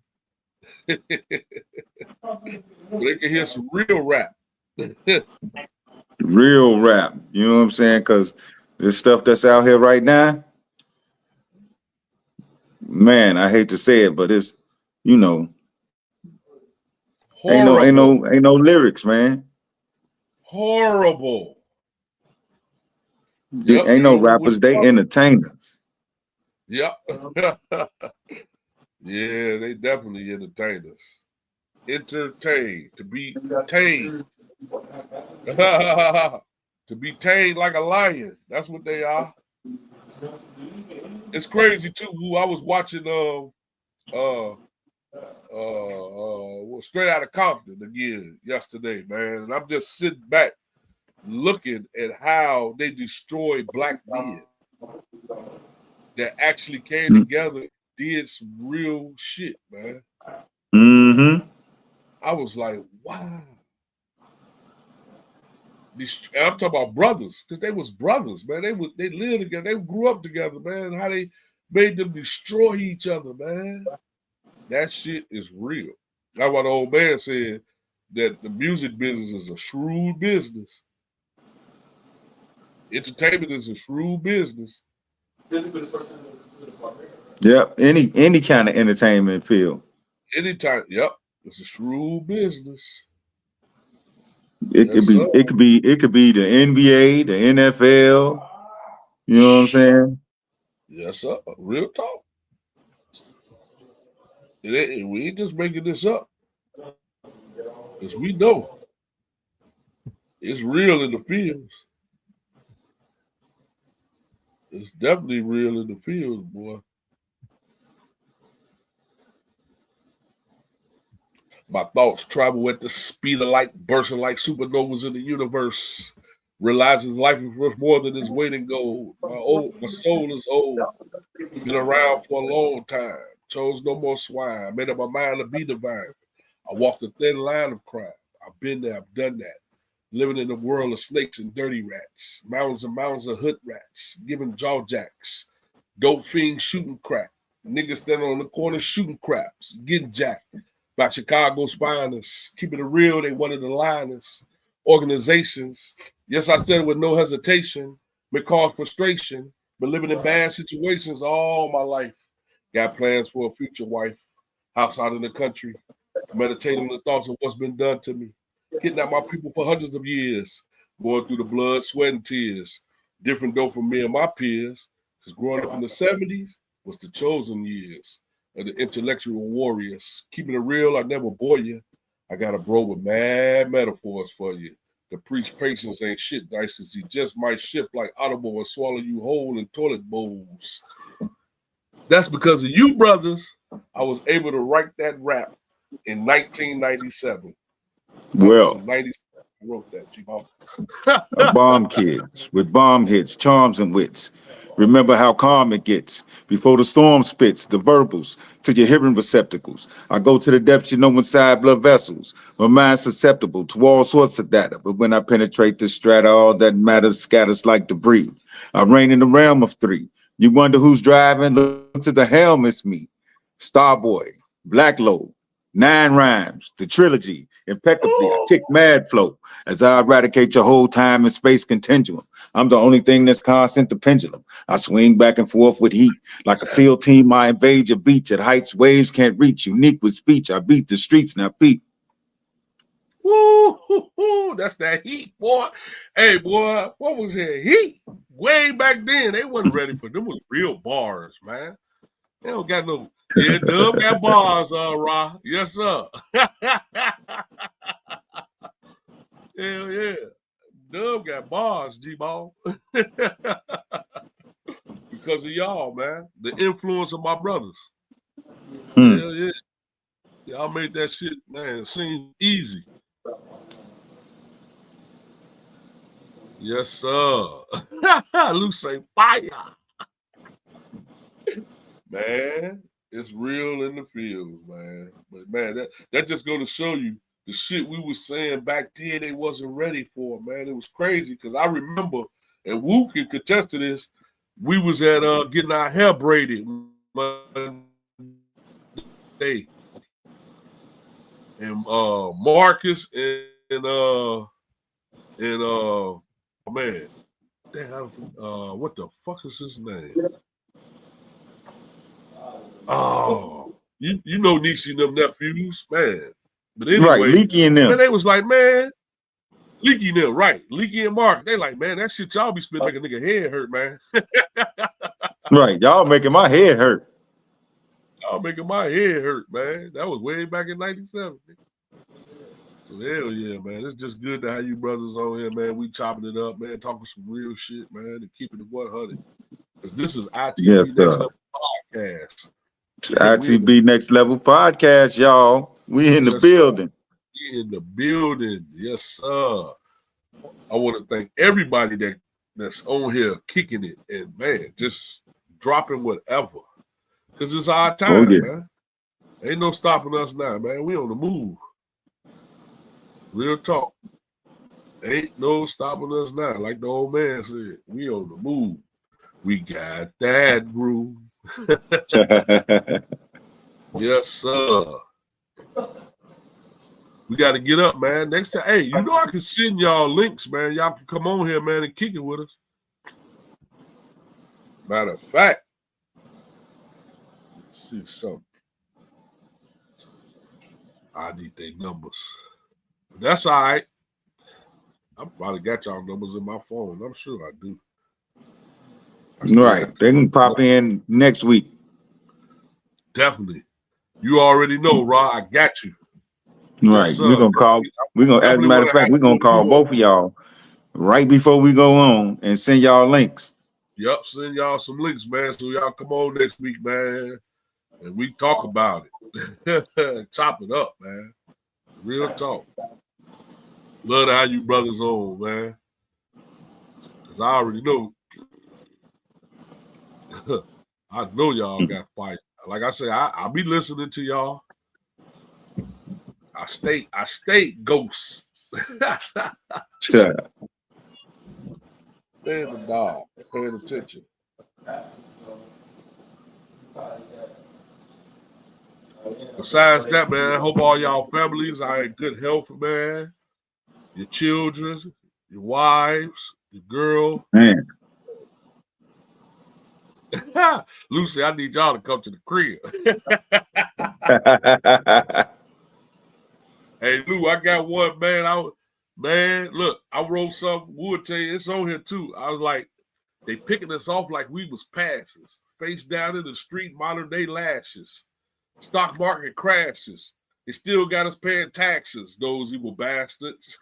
They can hear some real rap. Real rap. You know what I'm saying? Because this stuff that's out here right now, man, I hate to say it, but it's, you know, horrible. Ain't no lyrics, man. Horrible. Yep, ain't no rappers, they entertainers. Yep. Yeah, they definitely entertainers. Entertained, to be tamed. To be tamed like a lion. That's what they are. It's crazy too. I was watching Straight Outta Compton again yesterday, man. And I'm just sitting back looking at how they destroyed black men that actually came together, did some real shit, man. Mm-hmm. I was like, wow. I'm talking about brothers, because they was brothers, man. They lived together, they grew up together, man. How they made them destroy each other, man. That shit is real. That's what the old man said, that the music business is a shrewd business. Entertainment is a shrewd business. Yep, any kind of entertainment field. Anytime, yep, it's a shrewd business. It could be the NBA, the NFL. You know what I'm saying? Yes, sir. Real talk. We ain't just making this up. Because we know it's real in the fields. It's definitely real in the fields, boy. My thoughts travel at the speed of light, bursting like supernovas in the universe. Realizing life is worth more than its weight in gold. My soul is old. Been around for a long time. Chose no more swine. Made up my mind to be divine. I walked a thin line of crime. I've been there, I've done that. Living in a world of snakes and dirty rats, mountains and mountains of hood rats, giving jaw jacks, dope fiends shooting crack, niggas standing on the corner shooting craps, getting jacked by Chicago's finest. Keeping it real, they one of the linest organizations. Yes, I said it with no hesitation, may cause frustration, but living in bad situations all my life. Got plans for a future wife, house out in the country, meditating on the thoughts of what's been done to me, kidnapped my people for hundreds of years, going through the blood, sweat, and tears. Different though from me and my peers, because growing up in the 70s was the chosen years of the intellectual warriors. Keeping it real, I never bore you. I got a bro with mad metaphors for you. The priest's patience ain't shit dice, because he just might shift like Audible and swallow you whole in toilet bowls. That's because of you, brothers, I was able to write that rap in 1997. Well, 97, I wrote that, G-Ball. bomb kids with bomb hits, charms, and wits. Remember how calm it gets before the storm spits the verbals to your hearing receptacles. I go to the depths, inside blood vessels. My mind's susceptible to all sorts of data, but when I penetrate the strata, all that matters scatters like debris. I reign in the realm of three. You wonder who's driving? Look to the helm, it's me. Starboy, Black Low, 9 rhymes, the trilogy, impeccably. I kick mad flow as I eradicate your whole time and space continuum. I'm the only thing that's constant, the pendulum. I swing back and forth with heat. Like a SEAL team, I invade your beach at heights waves can't reach. Unique with speech, I beat the streets, now Pete. Woo, that's that heat, boy. Hey, boy, what was that heat? Way back then, they wasn't ready for them. Was real bars, man. They don't got no. Yeah, Dub got bars, Ra. Yes, sir. Hell yeah. Dub got bars, G-Ball. Because of y'all, man. The influence of my brothers. Hell yeah. Y'all made that shit, man, seem easy. Yes, sir. Luce fire. Man, it's real in the fields, man. But man, that just go to show you the shit we was saying back then they wasn't ready for, man. It was crazy because I remember, and Wu can contest to this, we was at getting our hair braided one day. And Marcus and man, damn, what the fuck is his name? Oh, you know Niecy and them nephews, man. But anyway, right, Leaky and them. Man, they was like, man, Leaky and them, right? Leaky and Mark, they like, man, that shit y'all be spitting make a nigga head hurt, man. Right, y'all making my head hurt. Y'all making my head hurt, man. That was way back in '97. So hell yeah, man. It's just good to have you brothers on here, man. We chopping it up, man, talking some real shit, man, and keeping it 100. Because this is I.T.B. Yes, Next Level Podcast. I.T.B. Next Level Podcast, y'all. We in the building. We in the building. Yes, sir. I want to thank everybody that's on here kicking it and, man, just dropping whatever. Because it's our time, man. Ain't no stopping us now, man. We on the move. Real talk. Ain't no stopping us now. Like the old man said, we on the move. We got that groove. Yes, sir. We got to get up, man. Next time, hey, you know I can send y'all links, man. Y'all can come on here, man, and kick it with us. Matter of fact, let's see something. I need their numbers. But that's all right. I probably got y'all numbers in my phone. I'm sure I do. Right. They can pop in next week. Definitely. You already know, Ra. I got you. Right. Yes, we're gonna call. We're gonna. As a matter of fact, we're gonna call both of y'all right before we go on and send y'all links. Yep, send y'all some links, man. So y'all come on next week, man, and we talk about it. Chop it up, man. Real talk. Love to have you brothers on, man. Cause I already know. I know y'all got fight. Like I said, I'll be listening to y'all. I stayed ghosts. Yeah. Man, the dog, paying attention. Besides that, man, I hope all y'all families are in good health, man. Your children, your wives, your girl. Man. Lucy, I need y'all to come to the crib. Hey, Lou, I got one, man. Look, I wrote something. We'll tell you, it's on here too. I was like, they picking us off like we was passes. Face down in the street, modern day lashes. Stock market crashes. They still got us paying taxes, those evil bastards.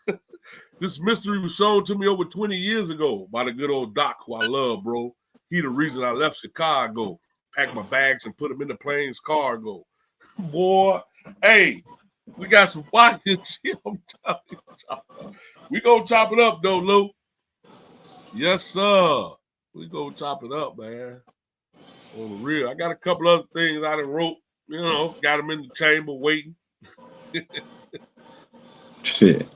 This mystery was shown to me over 20 years ago by the good old Doc, who I love, bro. He the reason I left Chicago, packed my bags and put them in the plane's cargo. Boy, hey, we got some fire shit. I'm telling you. We gonna chop it up, though, Lou. Yes, sir. We gonna chop it up, man. On the real. I got a couple other things I done wrote. You know, got them in the chamber waiting. Shit.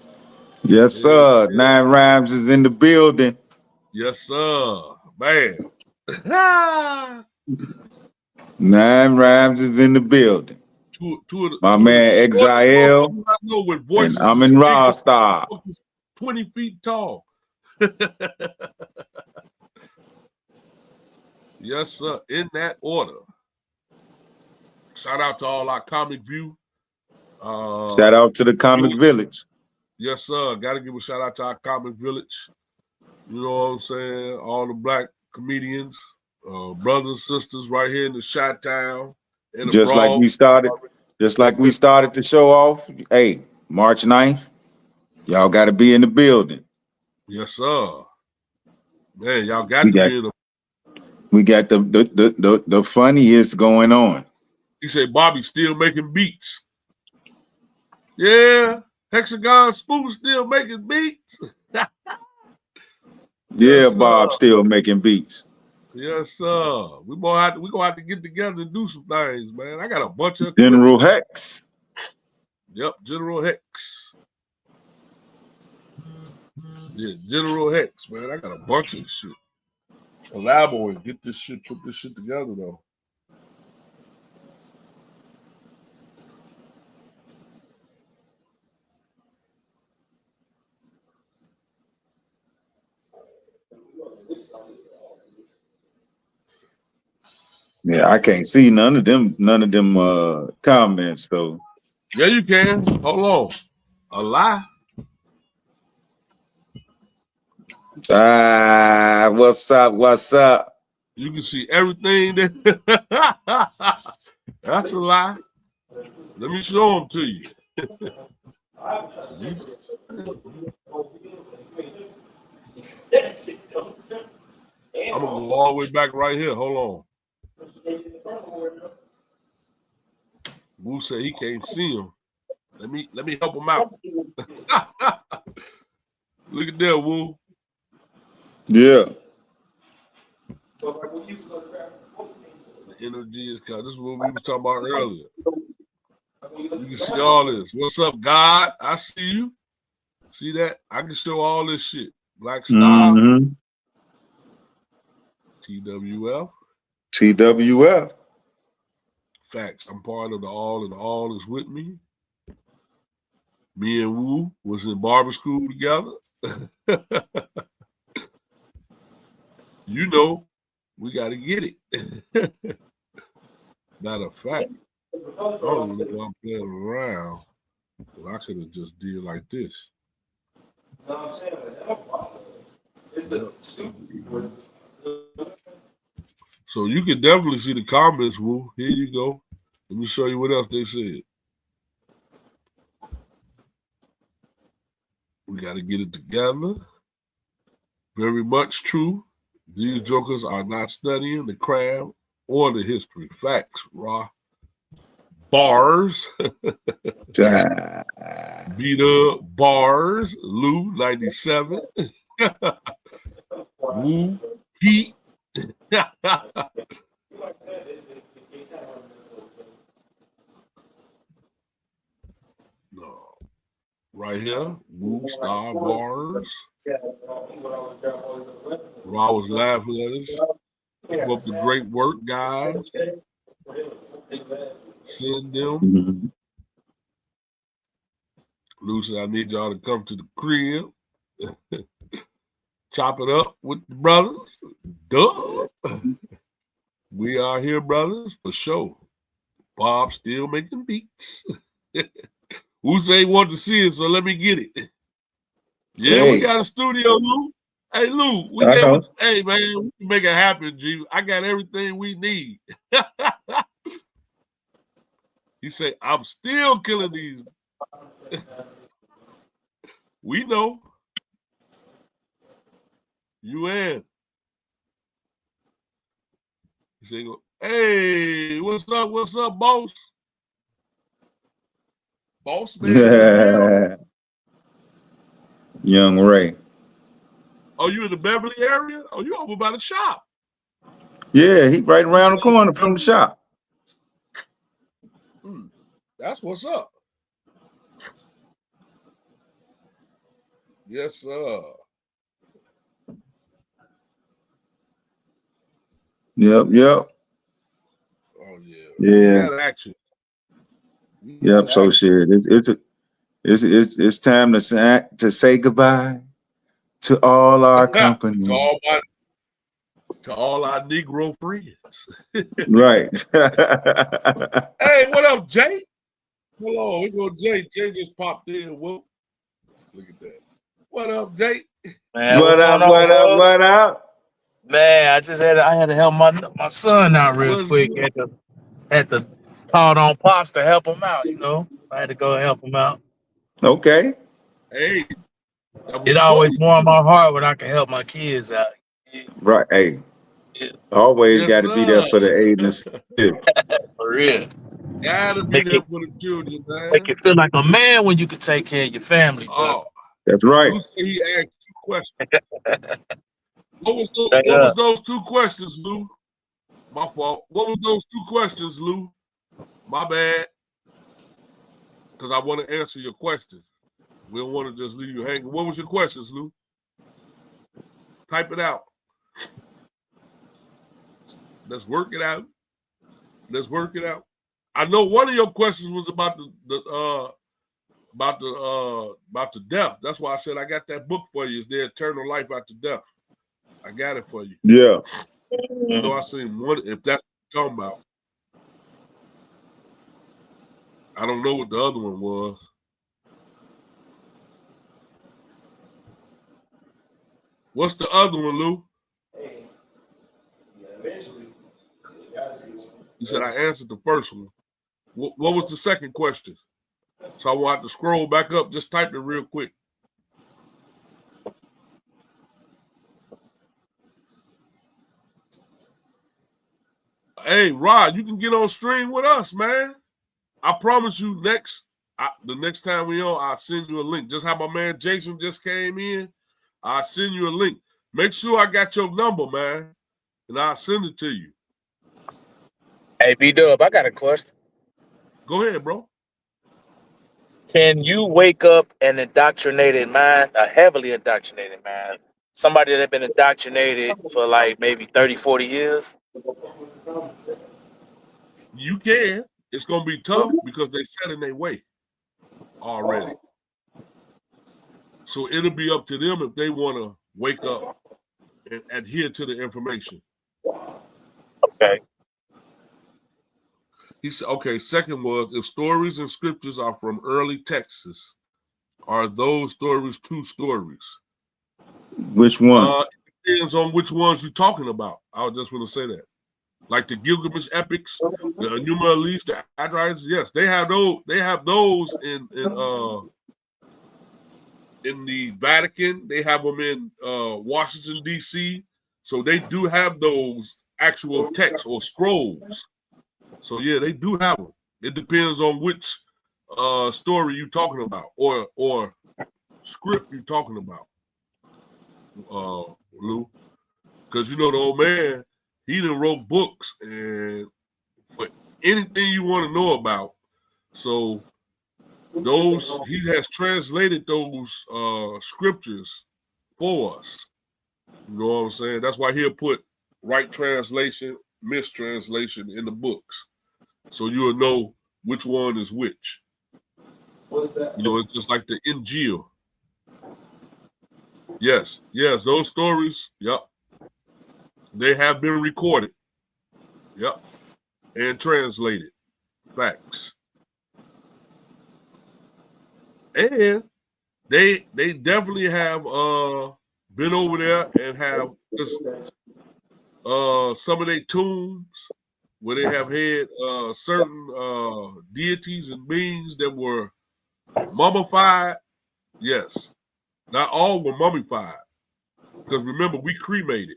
Yes, sir. Yeah. 9 Rhymes is in the building. Yes, sir. Man. 9 Rhymes is in the building. My man Exile. And I'm in Rasta. 20 feet tall. Yes, sir. In that order. Shout out to all our Comic View. Shout out to the Comic Village. Yes, sir. Got to give a shout out to our Comic Village. You know what I'm saying? All the black comedians, brothers, sisters right here in the Chi-Town. Just like we started the show off. Hey, March 9th, y'all got to be in the building. Yes, sir. Man, y'all got to be in the. We got the funniest going on. He said Bobby still making beats. Yeah, Hexagon Spoon still making beats. Yeah, Bob still making beats. Yes, sir. We gonna have to get together and do some things, man. I got a bunch of General Hex. Yep, General Hex. Yeah, General Hex, man. I got a bunch of shit. Collaborate, put this shit together though. Yeah, I can't see none of them comments though. Yeah, you can. Hold on. A lie. What's up? What's up? You can see everything that that's a lie. Let me show them to you. I'm gonna go all the way back right here. Hold on. Wu said he can't see him. Let me help him out. Look at that, Wu. Yeah. The energy is kind. This is what we was talking about earlier. You can see all this. What's up, God? I see you. See that? I can show all this shit. Black Star. Mm-hmm. TWF. TWF. Facts. I'm part of the all, and the all is with me. Me and Wu was in barber school together. You know, we got to get it. Matter of fact, I don't even know why I'm playing around. Well, I could have just did like this. So you can definitely see the comments, Wu. Here you go. Let me show you what else they said. We got to get it together. Very much true. These jokers are not studying the craft or the history. Facts, raw. Bars. Beat up bars. Lou 97. Woo Heat. No. Right here. Woo Star Bars. Raw was laughing at us. Keep up the great work, guys. Send them. Mm-hmm. Lucy, I need y'all to come to the crib. Chop it up with the brothers. Duh. We are here, brothers, for sure. Bob still making beats. Who say he want to see it, so let me get it. Yeah, we Hey, got a studio, Lou. Hey, Lou, I know. hey, man, we can make it happen, G. I got everything we need. He said, I'm still killing these. We know. You in. He said, hey, what's up, boss? Boss man in the building. Young Ray. Oh, you in the Beverly area? Oh, you over by the shop. Yeah, he right around the corner from the shop. That's what's up. Yes, sir. Yep. Oh yeah. We Yeah. got action. Yep. So shit. It's time to say goodbye to all our company. to all our Negro friends. Right. Hey, what up, Jay? Hold on, we go Jay. Jay just popped in. Whoop. Look at that. What up, Jay? Man, what's going on, Bubs? What up? Man, I had to help my son out real What's quick. good? Had to call on Pops to help him out, I had to go help him out. Okay. Hey, that's what It you're always supposed to warmed do. my heart when I can help my kids out. Right. Hey, Yeah, always Yes, got to be there sir. for the aid and skill. for real. Gotta be Make there it for the children, make man. you feel like a man when you can take care of your family, but Oh, That's right. Lou said he asked 2 questions. straight What was up. those 2 questions, Lou? My fault. What was those 2 questions, Lou? My bad. Because I want to answer your questions. We don't want to just leave you hanging. What was your questions, Lou? Type it out. Let's work it out. Let's work it out. I know one of your questions was about the death. That's why I said I got that book for you. It's the Eternal Life After Death. I got it for you. Yeah. I know I seen one. If that's what you're talking about, I don't know what the other one was. What's the other one, Lou? You said I answered the first one. What was the second question? So I want to scroll back up. Just type it real quick. Hey, Rod, you can get on stream with us, man. I promise you, the next time we on, I'll send you a link. Just how my man Jason just came in, I'll send you a link. Make sure I got your number, man, and I'll send it to you. Hey, B-Dub, I got a question. Go ahead, bro. Can you wake up an indoctrinated mind, a heavily indoctrinated mind, somebody that's been indoctrinated for like maybe 30, 40 years? You can. It's gonna be tough because they set in their way already. So it'll be up to them if they want to wake up and adhere to the information. Okay. He said, okay, second was if stories and scriptures are from early Texas, are those stories true stories? Which one? It depends on which ones you're talking about. I was just going to say that. Like the Gilgamesh epics, the Enuma Elish, the Adrites, yes, they have those. They have those in the Vatican. They have them in Washington D.C. So they do have those actual texts or scrolls. So yeah, they do have them. It depends on which story you're talking about or script you're talking about, Lou. Because you know the old man, he done wrote books and for anything you want to know about. So he has translated those scriptures for us. You know what I'm saying? That's why he'll put right translation, mistranslation in the books. So you'll know which one is which. What is that? You know, it's just like the Injil. Yes, those stories, yep. They have been recorded. Yep. And translated. Facts. And they definitely have been over there and have just some of their tombs where they have had certain deities and beings that were mummified. Yes. Not all were mummified. Because remember, we cremated.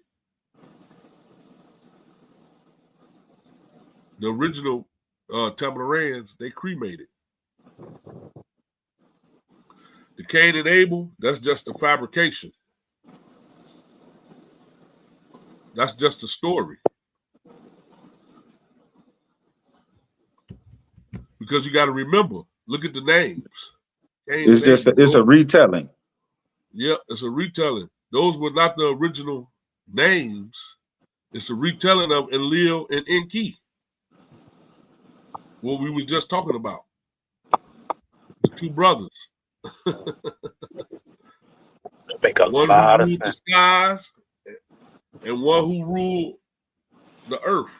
The original Tamarans, they cremated. The Cain and Abel, that's just a fabrication. That's just a story. Because you got to remember, look at the names. Cain It's just it's a retelling. Yeah, it's a retelling. Those were not the original names. It's a retelling of Enlil and Enki. What we was just talking about. The two brothers. Make a One lot who of ruled the sense. skies and one who ruled the earth.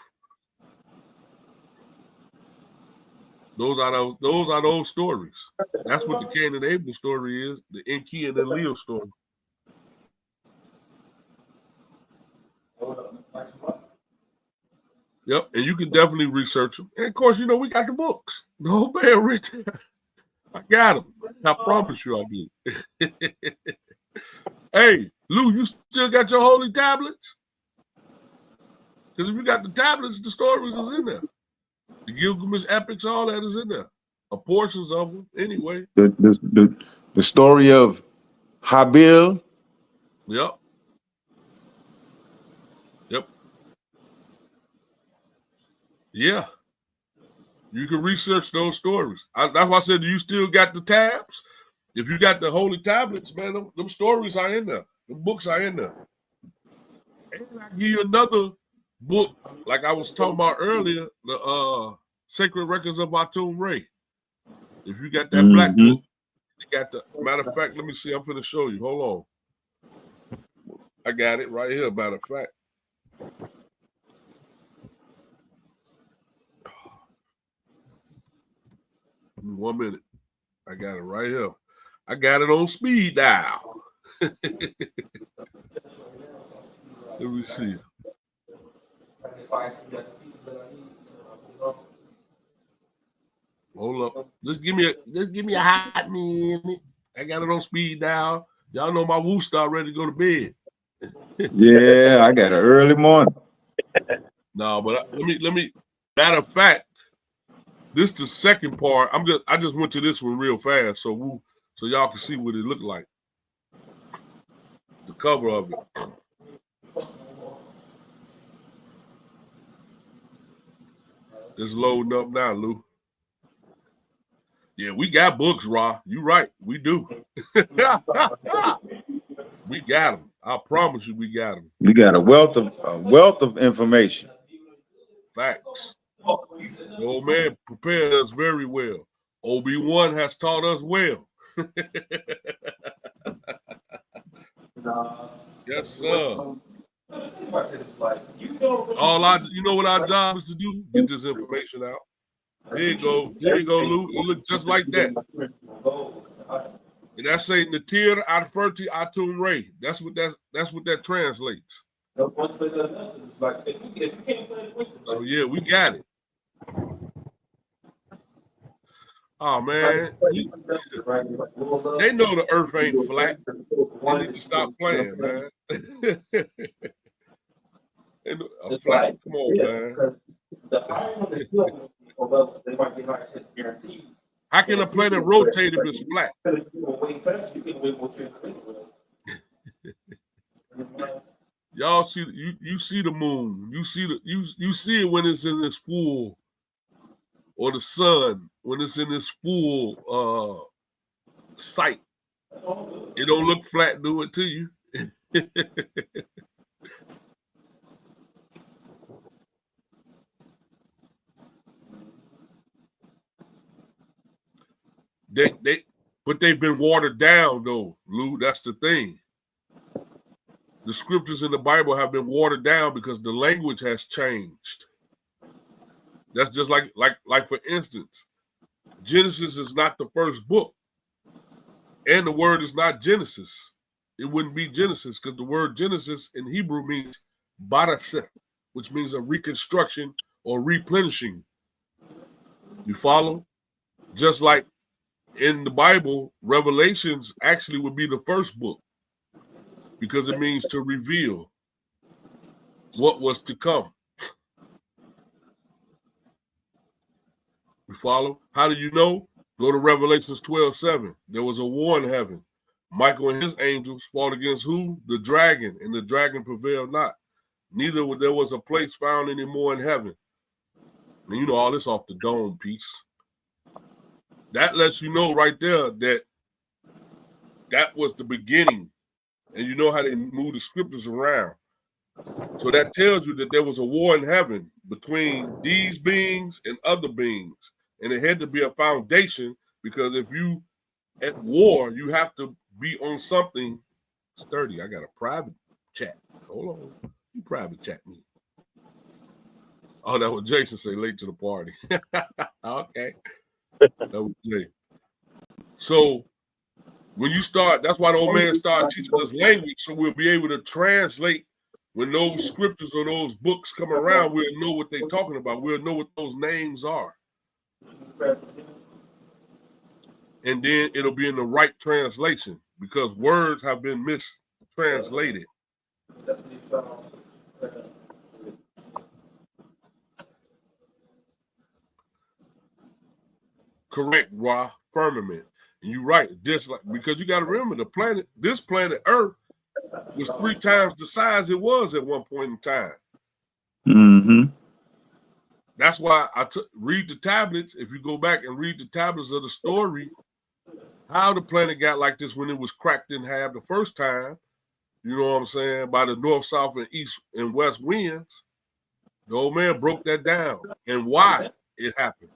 Those are those stories. That's what the Cain and Abel story is. The Enki and Enlil story. Yep, and you can definitely research them. And of course, you know, we got the books. The whole man right there. I got them. I promise you I do. Hey, Lou, you still got your holy tablets? Because if you got the tablets, the stories is in there. The Gilgamesh epics, all that is in there. Portions of them, anyway. The story of Habil. Yep. Yeah. You can research those stories. That's why I said, do you still got the tabs? If you got the holy tablets, man, them stories are in there. The books are in there. And I give you another book, like I was talking about earlier, the Sacred Records of I.T.B. If you got that black book, you got the matter of fact, let me see. I'm finna show you. Hold on. I got it right here, matter of fact. 1 minute. I got it right here. I got it on speed dial. Let me see. Hold up. Just give me a hot minute. I got it on speed dial. Y'all know my woo star ready to go to bed. Yeah, I got an early morning. No, but let me. Matter of fact, this is the second part. I just went to this one real fast, so y'all can see what it looked like. The cover of it. It's loading up now, Lou. Yeah, we got books, Ra. You right. We do. We got them. I promise you we got them. You got a wealth of information. Facts. The old man prepared us very well. Obi-Wan has taught us well. Yes, sir. You know what our job is to do? Get this information out. Here you go. Here you go, Lou. It looks just like that. And that's saying the Natir Adferti Atun Ray. That's what that translates. So yeah, we got it. Oh man. They know the earth ain't flat. They need to stop playing, man. A flat. Come on, man. How can a planet rotate if it's flat? Y'all see you see the moon. You see it when it's in its full or the sun when it's in its full sight. It don't look flat, do it to you. But they've been watered down though, Lou. That's the thing. The scriptures in the Bible have been watered down because the language has changed. That's just like for instance, Genesis is not the first book, and the word is not Genesis. It wouldn't be Genesis because the word Genesis in Hebrew means baraseh, which means a reconstruction or replenishing. You follow? Just like in the Bible, Revelations actually would be the first book because it means to reveal what was to come. You follow? How do you know? Go to Revelations 12:7. There was a war in heaven. Michael and his angels fought against who? The dragon, and the dragon prevailed not. Neither there was a place found anymore in heaven. And you know all this off the dome piece. That lets you know right there that was the beginning. And you know how they move the scriptures around. So that tells you that there was a war in heaven between these beings and other beings. And it had to be a foundation because if you at war, you have to be on something sturdy. I got a private chat. Hold on. You private chat me. Oh, that was Jason say late to the party. Okay. That was Jay. So when you start, that's why the old man started teaching us language so we'll be able to translate when those scriptures or those books come around, we'll know what they're talking about. We'll know what those names are. And then it'll be in the right translation because words have been mistranslated. Correct, Ra, firmament. And you're right, just like because you got to remember this planet Earth was 3 times the size it was at one point in time. Mm-hmm. That's why read the tablets. If you go back and read the tablets of the story, how the planet got like this when it was cracked in half the first time, you know what I'm saying, by the north, south, and east and west winds. The old man broke that down and why it happened.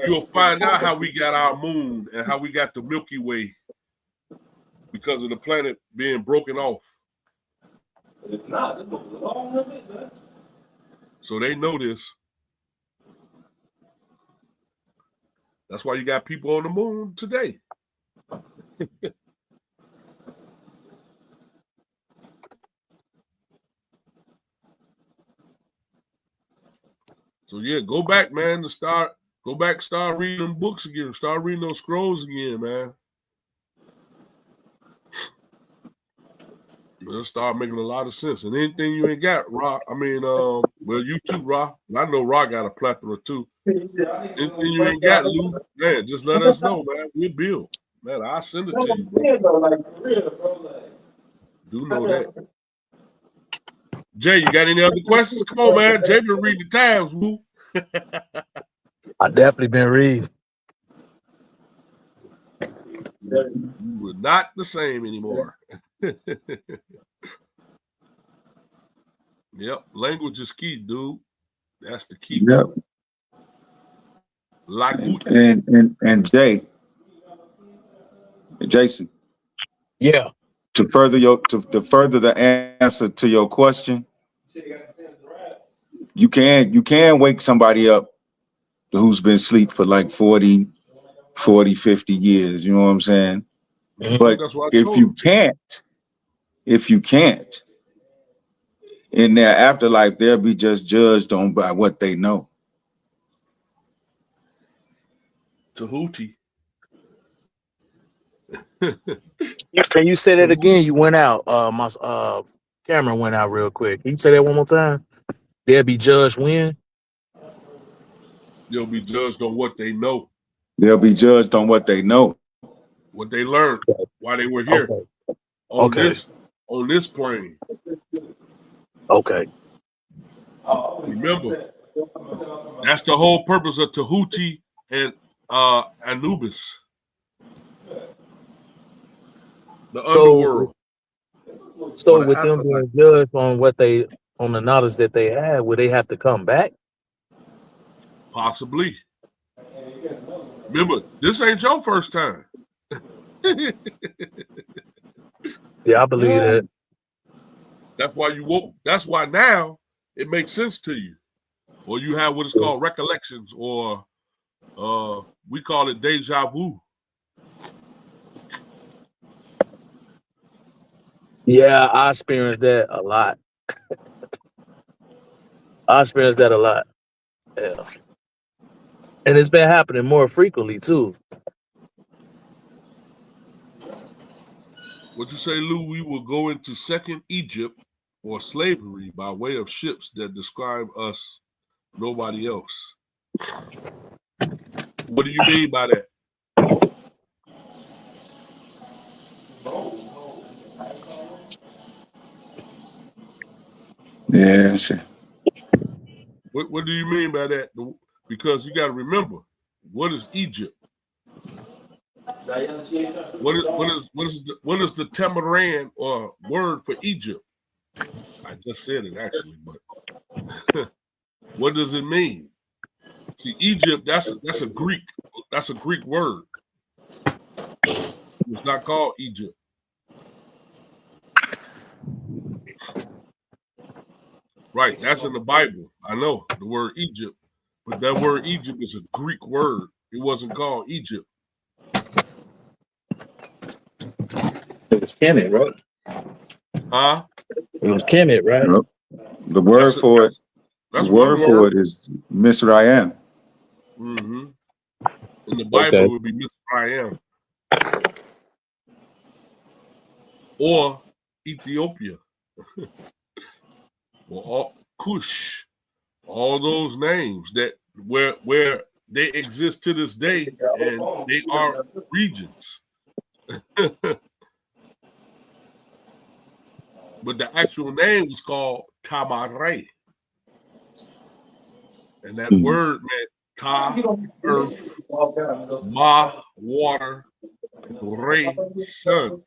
You'll find out how we got our moon and how we got the Milky Way because of the planet being broken off. It's not. It's a long limit. So they know this. That's why you got people on the moon today. So yeah, go back, man, start reading books again. Start reading those scrolls again, man. It'll start making a lot of sense. And anything you ain't got, Ra, well, you too, Ra. I know Ra got a plethora too. Anything you ain't got, Lou, man, just let us know, man. We'll build. Man, I'll send it to you, bro. Do know that. Jay, you got any other questions? Come on, man. Jay been reading the Times, woo. I definitely been reading. We're not the same anymore. Yep, language is key, dude. That's the key. Yep. And Jason. Yeah. To further the answer to your question, you can wake somebody up who's been asleep for like 40, 50 years, you know what I'm saying? Mm-hmm. But if you can't, in their afterlife, they'll be just judged on by what they know. Tahuti. Can you say that again? You went out. My camera went out real quick. Can you say that one more time? They'll be judged when? They'll be judged on what they know. They'll be judged on what they know. What they learned while they were here. Okay. On this plane. Okay. Remember, that's the whole purpose of Tahuti and Anubis, the underworld. So with them being judged on on the knowledge that they had, would they have to come back? Possibly. Remember, this ain't your first time. Yeah, I believe that. That's why you woke. That's why now it makes sense to you, or you have what is called recollections, or we call it deja vu. Yeah, I experienced that a lot. Yeah. And it's been happening more frequently too. What you say, Lou? We will go into Second Egypt or slavery by way of ships that describe us, nobody else. What do you mean by that? Yeah, shit. What do you mean by that? Because you got to remember, what is Egypt? What is the Tamaran or word for Egypt? I just said it actually, but what does it mean? See, Egypt, that's a Greek word. It's not called Egypt. Right, that's in the Bible. I know the word Egypt, but that word Egypt is a Greek word. It wasn't called Egypt. It was Kemet, right? Huh? It was Kemet, right? Nope. The word for it. The That's word one for word. it is Misraim. Mm-hmm. In the Bible, it would be Mizraim or Ethiopia or Cush. All those names that where they exist to this day, and they are regions. But the actual name was called Tamare. And that word meant Ta, earth, Ma, water, and Re, sun.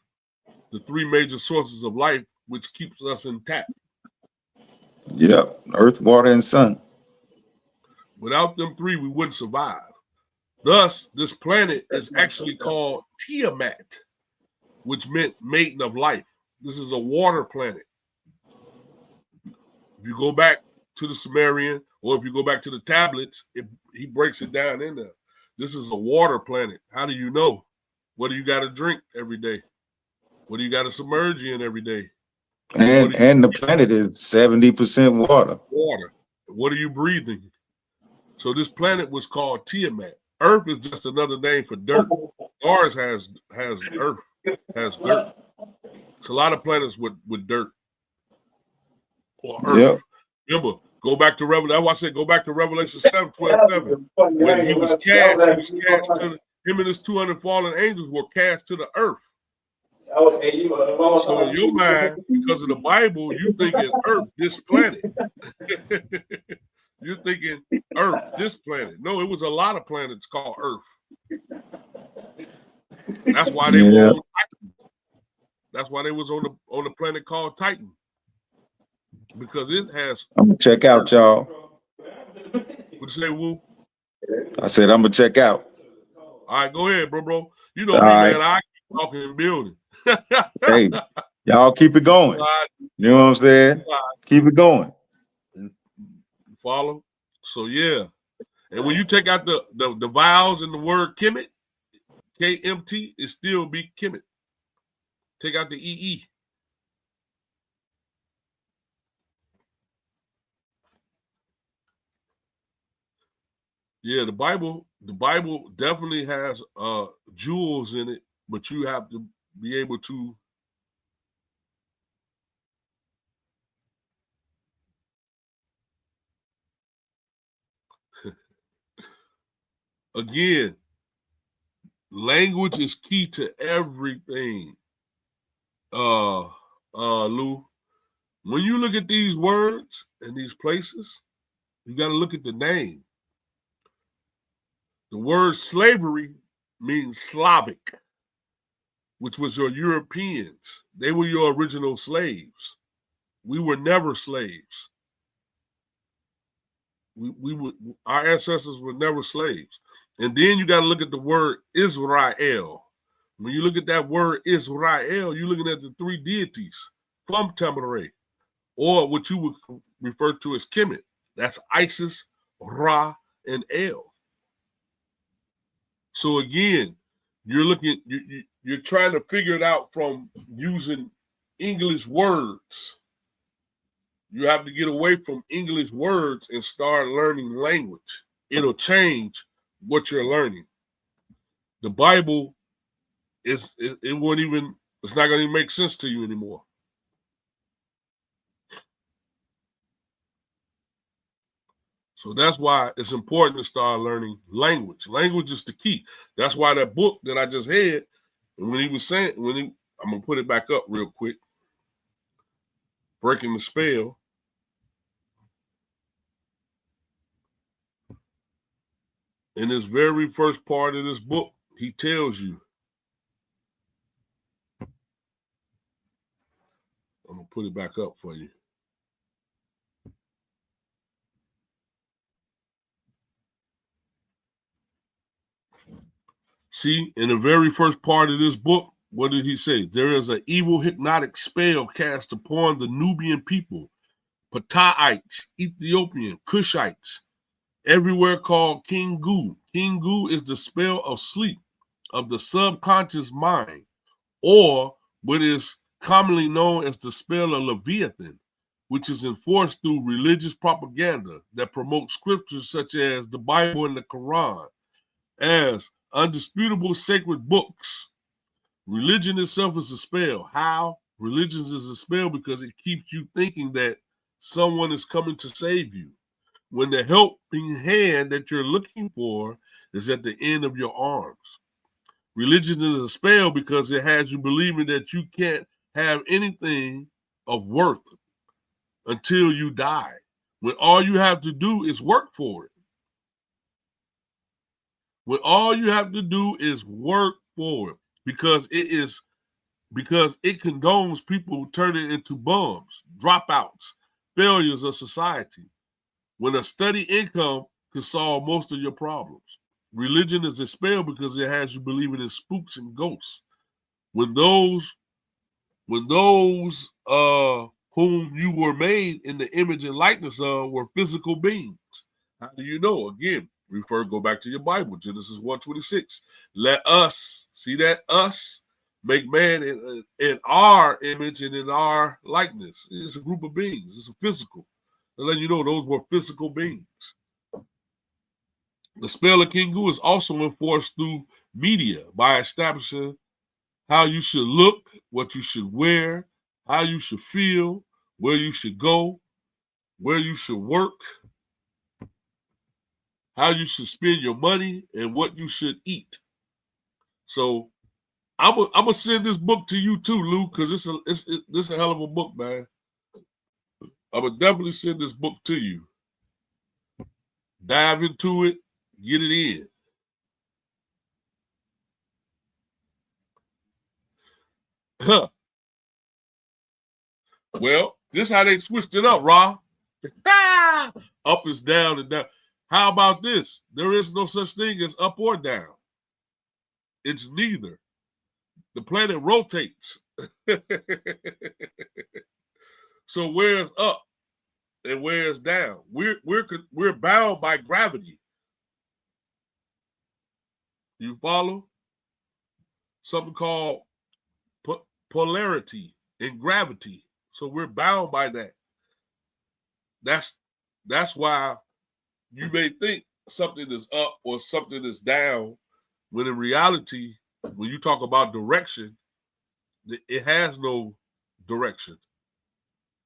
The three major sources of life which keeps us intact. Yep. Earth, water, and sun. Without them three, we wouldn't survive. Thus, this planet is actually called Tiamat, which meant maiden of life. This is a water planet. If you go back to the Sumerian, or if you go back to the tablets, he breaks it down in there. This is a water planet. How do you know? What do you got to drink every day? What do you got to submerge in every day? And the planet is 70% water. Water. What are you breathing? So this planet was called Tiamat. Earth is just another name for dirt. Mars has earth, has dirt. It's a lot of planets with dirt or earth. Yep. Remember, go back to Revelation. That's why I said go back to Revelation 7:12. When he was cast to him and his 200 fallen angels were cast to the earth. So in your mind, because of the Bible, you thinking earth, this planet. You're thinking earth, this planet. No, it was a lot of planets called earth. That's why they were on Titan. That's why they was on the planet called Titan. Because it has. I'm gonna check out, y'all. What you say, Woo? I said I'm gonna check out. All right, go ahead, bro. You know All me, right. man. I keep talking and building. Hey, y'all keep it going. You know what I'm saying? Keep it going. Follow? So yeah. And when you take out the vowels in the word Kemet, KMT, it still be Kemet. Take out the EE. Yeah, the Bible definitely has jewels in it, but you have to be able to again, language is key to everything. Lou, When you look at these words and these places, you got to look at the name. The word slavery means Slavic, which was your Europeans. They were your original slaves. We were never slaves. Our ancestors were never slaves. And then you got to look at the word Israel. When you look at that word Israel, you're looking at the three deities from Tamaray, or what you would refer to as Kemet. That's Isis, Ra, and El. So again, you're trying to figure it out from using English words. You have to get away from English words and start learning language. It'll change what you're learning. The Bible it's not going to even make sense to you anymore. So that's why it's important to start learning language. Language is the key. That's why that book that I just had, and when he was saying, I'm going to put it back up real quick, Breaking the Spell. In this very first part of this book, he tells you, I'm going to put it back up for you. See, in the very first part of this book, what did he say? There is an evil hypnotic spell cast upon the Nubian people, Pataites, Ethiopian, Cushites, everywhere called Kingu. Kingu is the spell of sleep, of the subconscious mind, or what is commonly known as the spell of Leviathan, which is enforced through religious propaganda that promotes scriptures such as the Bible and the Quran as undisputable sacred books. Religion itself is a spell. How? Religion is a spell because it keeps you thinking that someone is coming to save you, when the helping hand that you're looking for is at the end of your arms. Religion is a spell because it has you believing that you can't have anything of worth until you die, when all you have to do is work for it. When all you have to do is work for it, because it condones people turning into bums, dropouts, failures of society, when a steady income could solve most of your problems. Religion is a spell because it has you believing in spooks and ghosts. When those whom you were made in the image and likeness of were physical beings. How do you know? Again, go back to your Bible, Genesis 1:26. Let us, see that us, make man in our image and in our likeness. It's a group of beings. It's a physical. To let you know those were physical beings. The spell of Kingu is also enforced through media by establishing how you should look, what you should wear, how you should feel, where you should go, where you should work, how you should spend your money, and what you should eat. So I'm gonna send this book to you too, Lou, because this is a hell of a book, man. I would definitely send this book to you. Dive into it, get it in. Huh. Well, this is how they switched it up, Ra. Up is down and down. How about this? There is no such thing as up or down. It's neither. The planet rotates. So where's up and where's down? We're bound by gravity. You follow? Something called polarity and gravity. So we're bound by that. That's why you may think something is up or something is down, when in reality, when you talk about direction, it has no direction.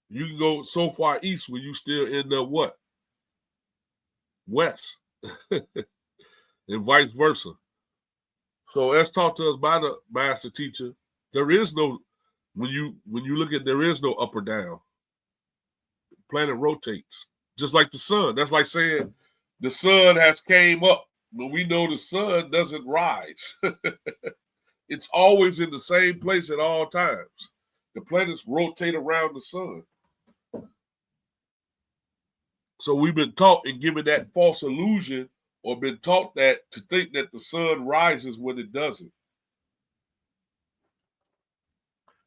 You can go so far east when you still end up what? West. And vice versa. So as taught to us by the master teacher, there is no, when you look at, there is no up or down. planet rotates, just like the sun. That's like saying the sun has came up, but we know the sun doesn't rise. It's always in the same place at all times. The planets rotate around the sun. So we've been taught and given that false illusion, or been taught that to think that the sun rises when it doesn't.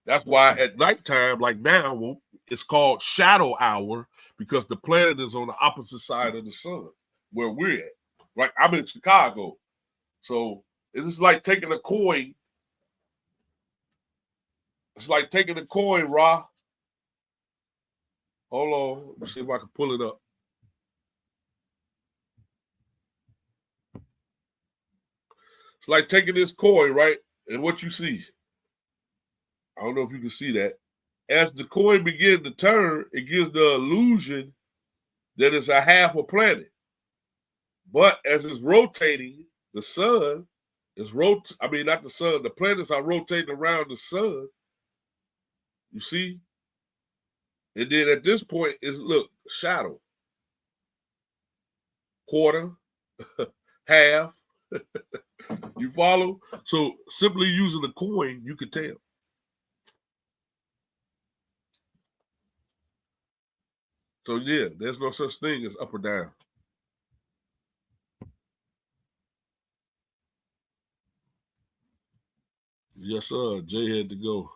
That's why at nighttime, like now, it's called shadow hour, because the planet is on the opposite side of the sun where we're at. Right? I'm in Chicago. So it's like taking a coin. It's like taking a coin, Ra. Hold on. Let me see if I can pull it up. It's like taking this coin, right? And what you see. I don't know if you can see that. As the coin begins to turn, it gives the illusion that it's a half a planet. But as it's rotating, the sun is not the sun, the planets are rotating around the sun. You see? And then at this point, look, shadow. Quarter, half. You follow? So simply using the coin, you could tell. So yeah, there's no such thing as up or down. Yes, sir. Jay had to go.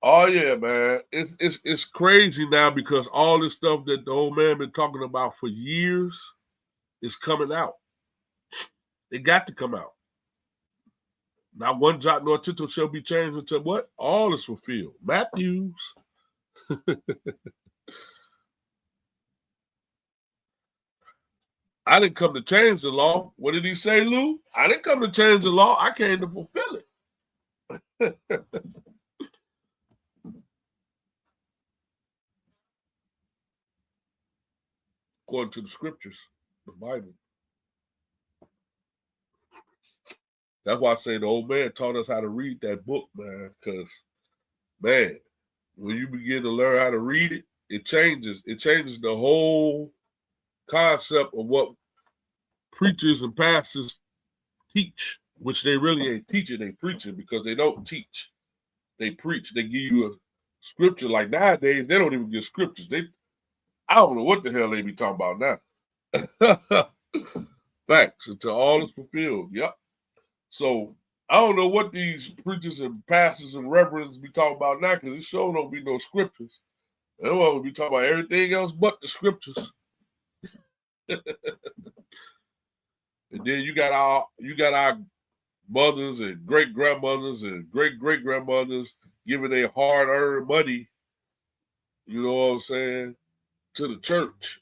Oh yeah, man. It's crazy now because all this stuff that the old man been talking about for years is coming out. It got to come out. Not one jot nor tittle shall be changed until what? All is fulfilled. Matthews. I didn't come to change the law. What did he say, Lou? I didn't come to change the law. I came to fulfill it. According to the scriptures, the Bible. That's why I say the old man taught us how to read that book, man. Because, man, when you begin to learn how to read it, it changes. It changes the whole concept of what preachers and pastors teach, which they really ain't teaching, they preaching, because they don't teach. They preach. They give you a scripture. Like nowadays, they don't even give scriptures. I don't know what the hell they be talking about now. Facts until all is fulfilled. Yep. So I don't know what these preachers and pastors and reverends be talking about now, because it sure don't be no scriptures. They will be talking about everything else but the scriptures. And then you got our mothers and great grandmothers and great great grandmothers giving their hard earned money, you know what I'm saying, to the church.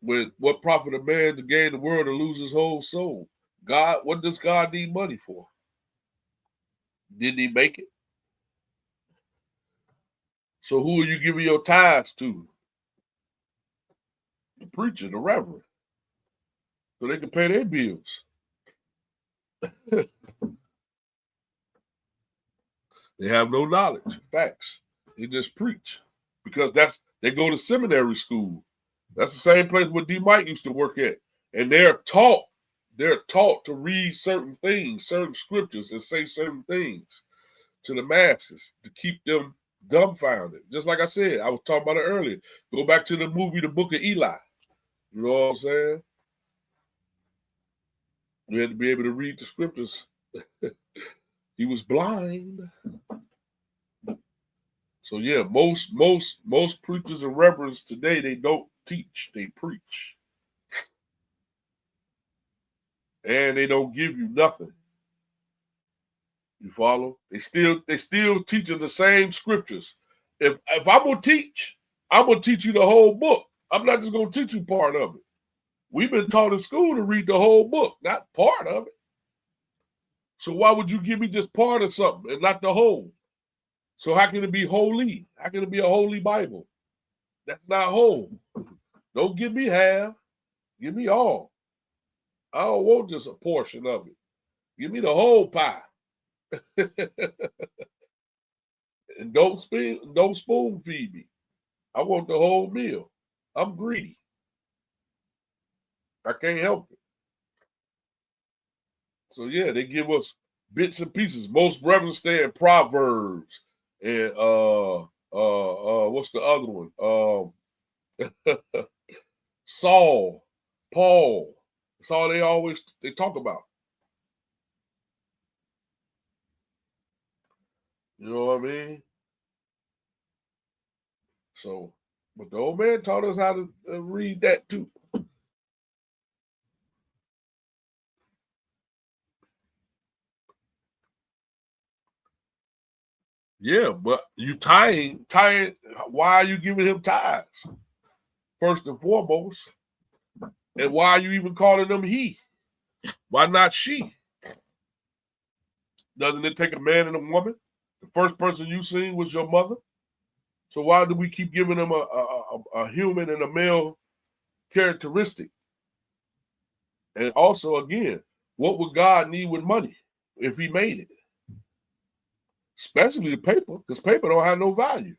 With what profit a man to gain the world and lose his whole soul? God, what does God need money for? Didn't he make it? So who are you giving your tithes to? The preacher, the reverend. So they can pay their bills. They have no knowledge, facts. They just preach. Because they go to seminary school. That's the same place where D. Mike used to work at. And they're taught to read certain things, certain scriptures, and say certain things to the masses to keep them dumbfounded. Just like I said, I was talking about it earlier. Go back to the movie, The Book of Eli. You know what I'm saying? You had to be able to read the scriptures. He was blind. So yeah, most preachers and reverends today, they don't teach, they preach. And they don't give you nothing. You follow? They still teaching the same scriptures. If I'm gonna teach, I'm gonna teach you the whole book. I'm not just gonna teach you part of it. We've been taught in school to read the whole book, not part of it. So why would you give me just part of something and not the whole? So how can it be holy? How can it be a holy Bible? That's not whole. Don't give me half. Give me all. I don't want just a portion of it. Give me the whole pie. And don't spoon feed me. I want the whole meal. I'm greedy. I can't help it. So yeah, they give us bits and pieces. Most brothers stay in Proverbs and what's the other one? Saul, Paul. That's all they talk about. You know what I mean? So, but the old man taught us how to read that too. Yeah, but you tying. Why are you giving him tithes? First and foremost. And why are you even calling them he? Why not she? Doesn't it take a man and a woman? The first person you seen was your mother. So why do we keep giving them a human and a male characteristic? And also, again, what would God need with money if he made it? Especially the paper, because paper don't have no value.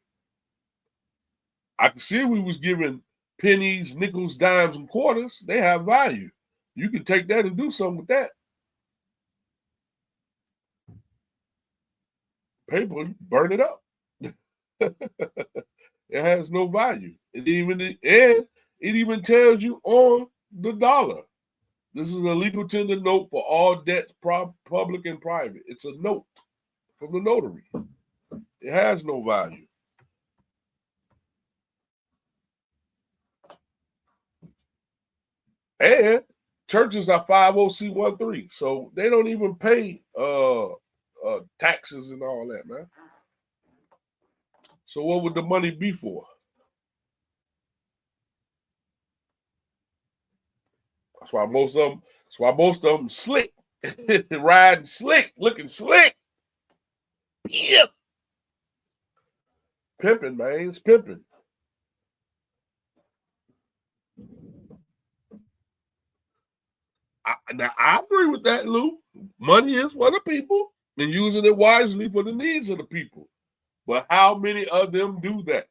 I can see if we was giving pennies, nickels, dimes, and quarters, they have value. You can take that and do something with that. Paper, you burn it up. It has no value. It even tells you on the dollar. This is a legal tender note for all debts, public and private. It's a note from the notary. It has no value. And churches are 50C13, so they don't even pay taxes and all that, man. So what would the money be for? That's why most of them slick, riding slick, looking slick. Yep. Pimping, man. It's pimping. Now, I agree with that, Lou. Money is for the people and using it wisely for the needs of the people. But how many of them do that?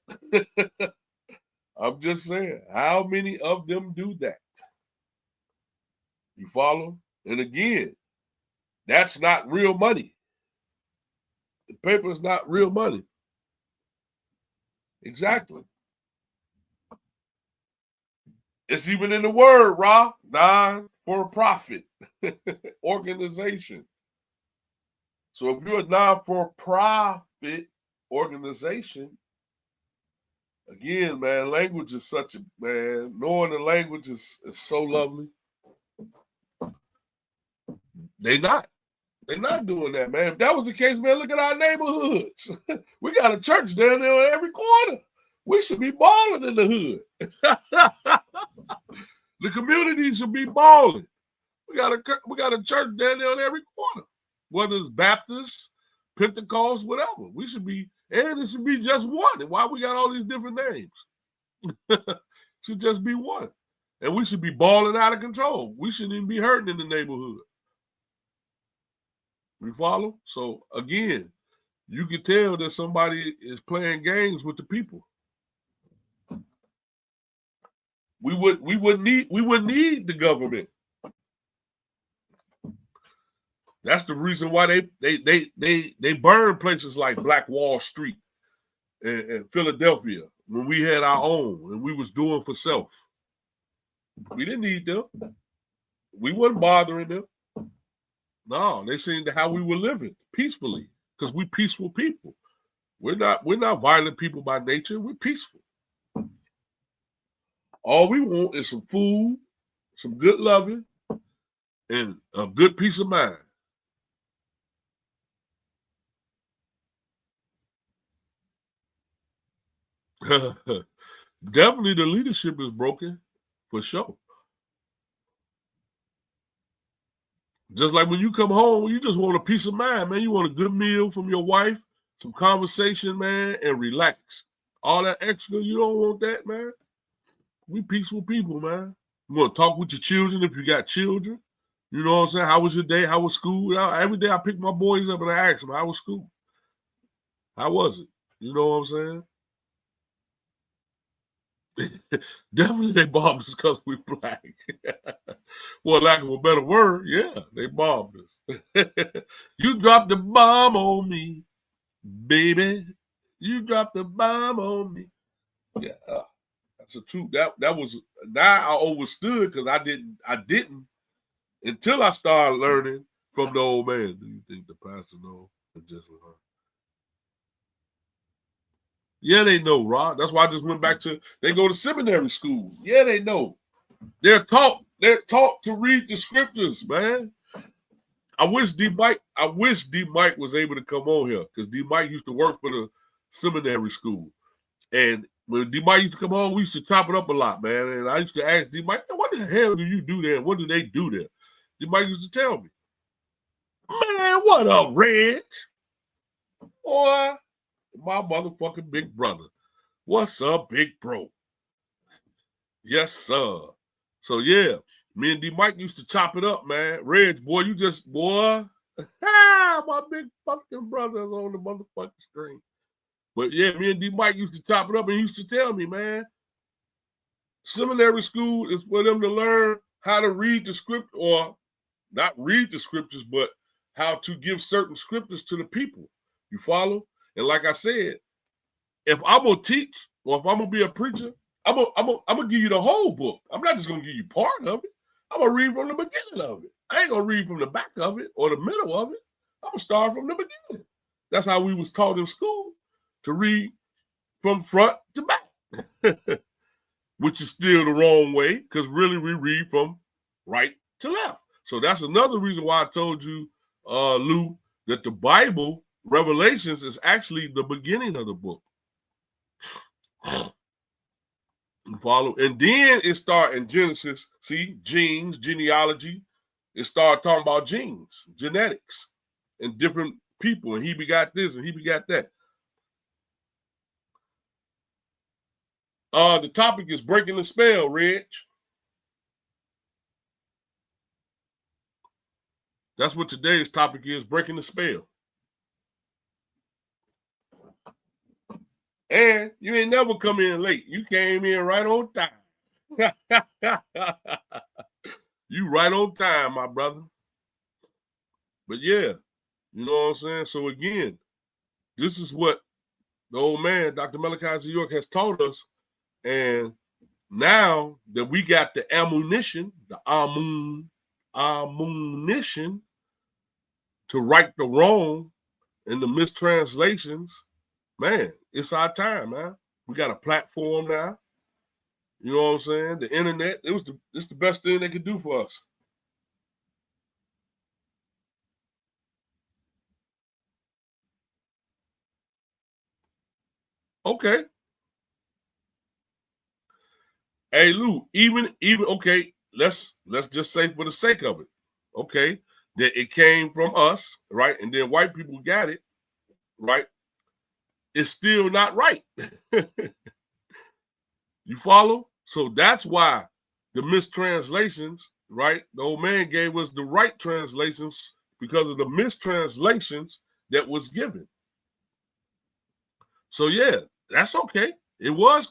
I'm just saying, how many of them do that? You follow? And again, that's not real money. The paper is not real money. Exactly. It's even in the word, Ra, non-for-profit organization. So if you're a non-for-profit organization, again, man, language is knowing the language is so lovely. They're not doing that, man. If that was the case, man, look at our neighborhoods. We got a church down there every corner. We should be balling in the hood. The community should be balling. We got a church down there on every corner, whether it's Baptist, Pentecost, whatever. We should be, and it should be just one. And why we got all these different names? Should just be one. And we should be balling out of control. We shouldn't even be hurting in the neighborhood. You follow? So again, you can tell that somebody is playing games with the people. We wouldn't need the government. That's the reason why they burn places like Black Wall Street and Philadelphia when we had our own and we was doing for self. We didn't need them. We wasn't bothering them. No, they seen how we were living peacefully because we peaceful people. We're not violent people by nature. We're peaceful. All we want is some food, some good loving, and a good peace of mind. Definitely the leadership is broken, for sure. Just like when you come home, you just want a peace of mind, man. You want a good meal from your wife, some conversation, man, and relax. All that extra, you don't want that, man. We peaceful people, man. You want to talk with your children if you got children. You know what I'm saying? How was your day? How was school? Every day I pick my boys up and I ask them, how was school? How was it? You know what I'm saying? Definitely they bombed us because we black. Well, lack of a better word, yeah, they bombed us. You dropped the bomb on me, baby. You dropped the bomb on me. Yeah, that's the truth. That was now I understood because I didn't until I started learning from the old man. Do you think the pastor knows? Just learn. Yeah, they know, Rod. That's why I just went back to they go to seminary school. Yeah, they know. They're taught to read the scriptures, man. I wish D Mike was able to come on here because D Mike used to work for the seminary school. And when D Mike used to come home, we used to chop it up a lot, man. And I used to ask D Mike, what the hell do you do there? What do they do there? D Mike used to tell me, man, what up, Reg? Boy, my motherfucking big brother. What's up, big bro? Yes, sir. So, yeah, me and D Mike used to chop it up, man. Reg, boy, my big fucking brother's on the motherfucking screen. But, yeah, me and D Mike used to chop it up and he used to tell me, man, seminary school is for them to learn how to read the script, or not read the scriptures, but how to give certain scriptures to the people. You follow? And like I said, if I'm going to teach or if I'm going to be a preacher, I'm gonna give you the whole book. I'm not just going to give you part of it. I'm going to read from the beginning of it. I ain't going to read from the back of it or the middle of it. I'm going to start from the beginning. That's how we was taught in school, to read from front to back, which is still the wrong way because really we read from right to left. So that's another reason why I told you, Lou, that the Bible, Revelations, is actually the beginning of the book. You follow? And then it start in Genesis, see, genes, genealogy. It start talking about genes, genetics, and different people. And he begot this and he begot that. The topic is breaking the spell, Reg. That's what today's topic is, breaking the spell. And you ain't never come in late. You came in right on time. You right on time, my brother. But yeah, you know what I'm saying? So again, this is what the old man, Dr. Malachi Z. York, has taught us. And now that we got the ammunition, ammunition to right the wrong and the mistranslations, man, it's our time, man. We got a platform now. You know what I'm saying? The internet, it's the best thing they could do for us. Okay. Hey Lou, even okay, let's just say for the sake of it, okay, that it came from us, right? And then white people got it, right? It's still not right. You follow? So that's why the mistranslations, right? The old man gave us the right translations because of the mistranslations that was given. So yeah, that's okay. It was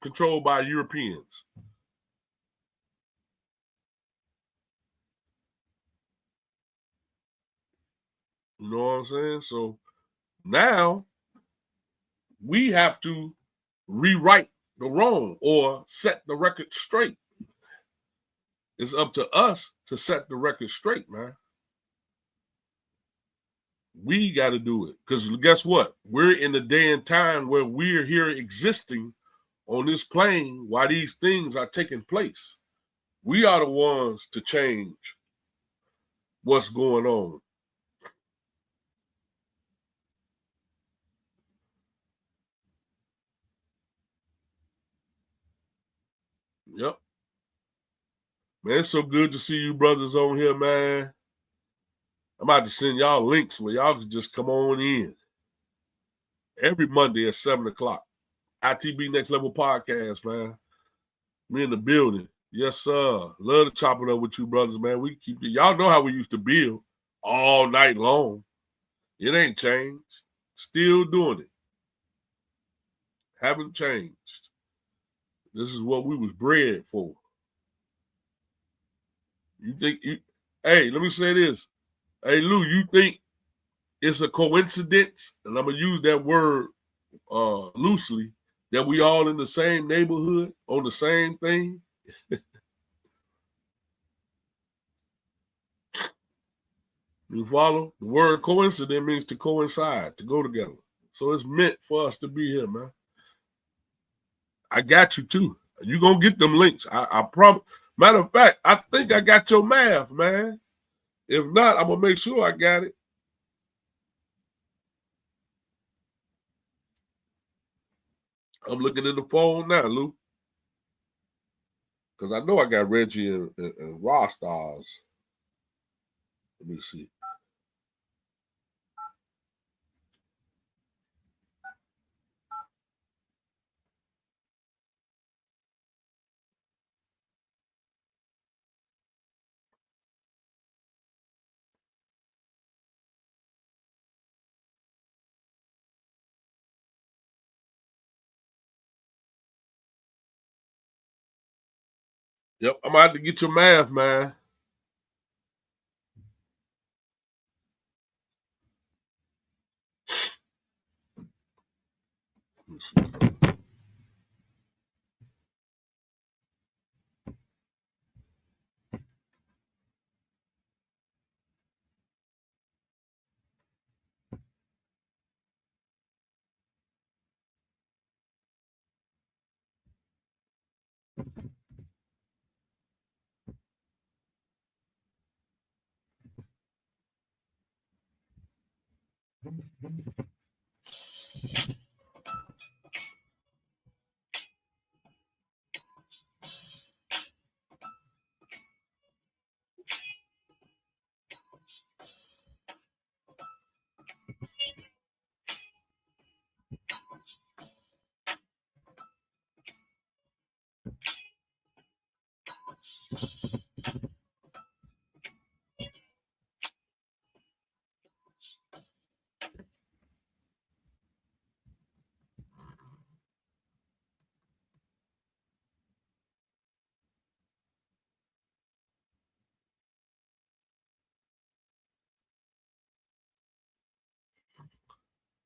controlled by Europeans. You know what I'm saying? So now we have to rewrite the wrong or set the record straight. It's up to us to set the record straight, man. We got to do it because guess what? We're in the day and time where we're here existing on this plane while these things are taking place. We are the ones to change what's going on. Yep. Man, it's so good to see you brothers on here, man. I'm about to send y'all links where y'all can just come on in. Every Monday at 7 o'clock. I.T.B. Next Level Podcast, man. Me in the building. Yes, sir. Love to chop it up with you, brothers, man. We keep it. Y'all know how we used to build all night long. It ain't changed. Still doing it. Haven't changed. This is what we was bred for. You think you? Hey, let me say this. Hey, Lou, you think it's a coincidence? And I'm gonna use that word loosely. That we all in the same neighborhood on the same thing. You follow? The word coincident means to coincide, to go together. So it's meant for us to be here, man. I got you too. You gonna get them links. I promise. Matter of fact, I think I got your math, man. If not, I'm gonna make sure I got it. I'm looking in the phone now, Lou. Because I know I got Reggie and Rostars. Let me see. Yep, I'm about to get your math, man.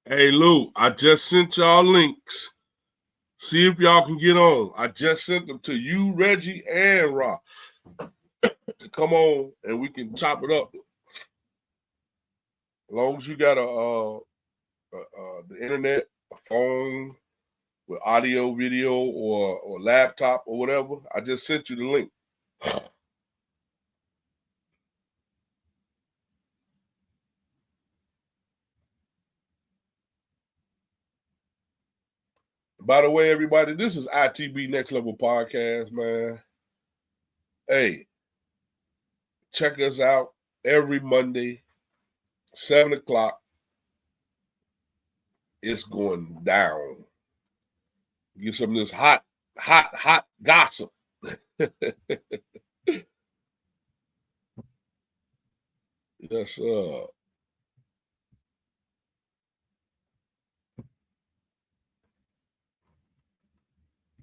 Hey, Lou, I just sent y'all links. See if y'all can get on. I just sent them to you, Reggie, and Rock to come on and we can chop it up. As long as you got the internet, a phone with audio, video, or laptop or whatever, I just sent you the link. By the way, everybody, this is I.T.B Next Level Podcast, man. Hey, check us out every Monday, 7 o'clock. It's going down. Get some of this hot gossip. Yes, sir.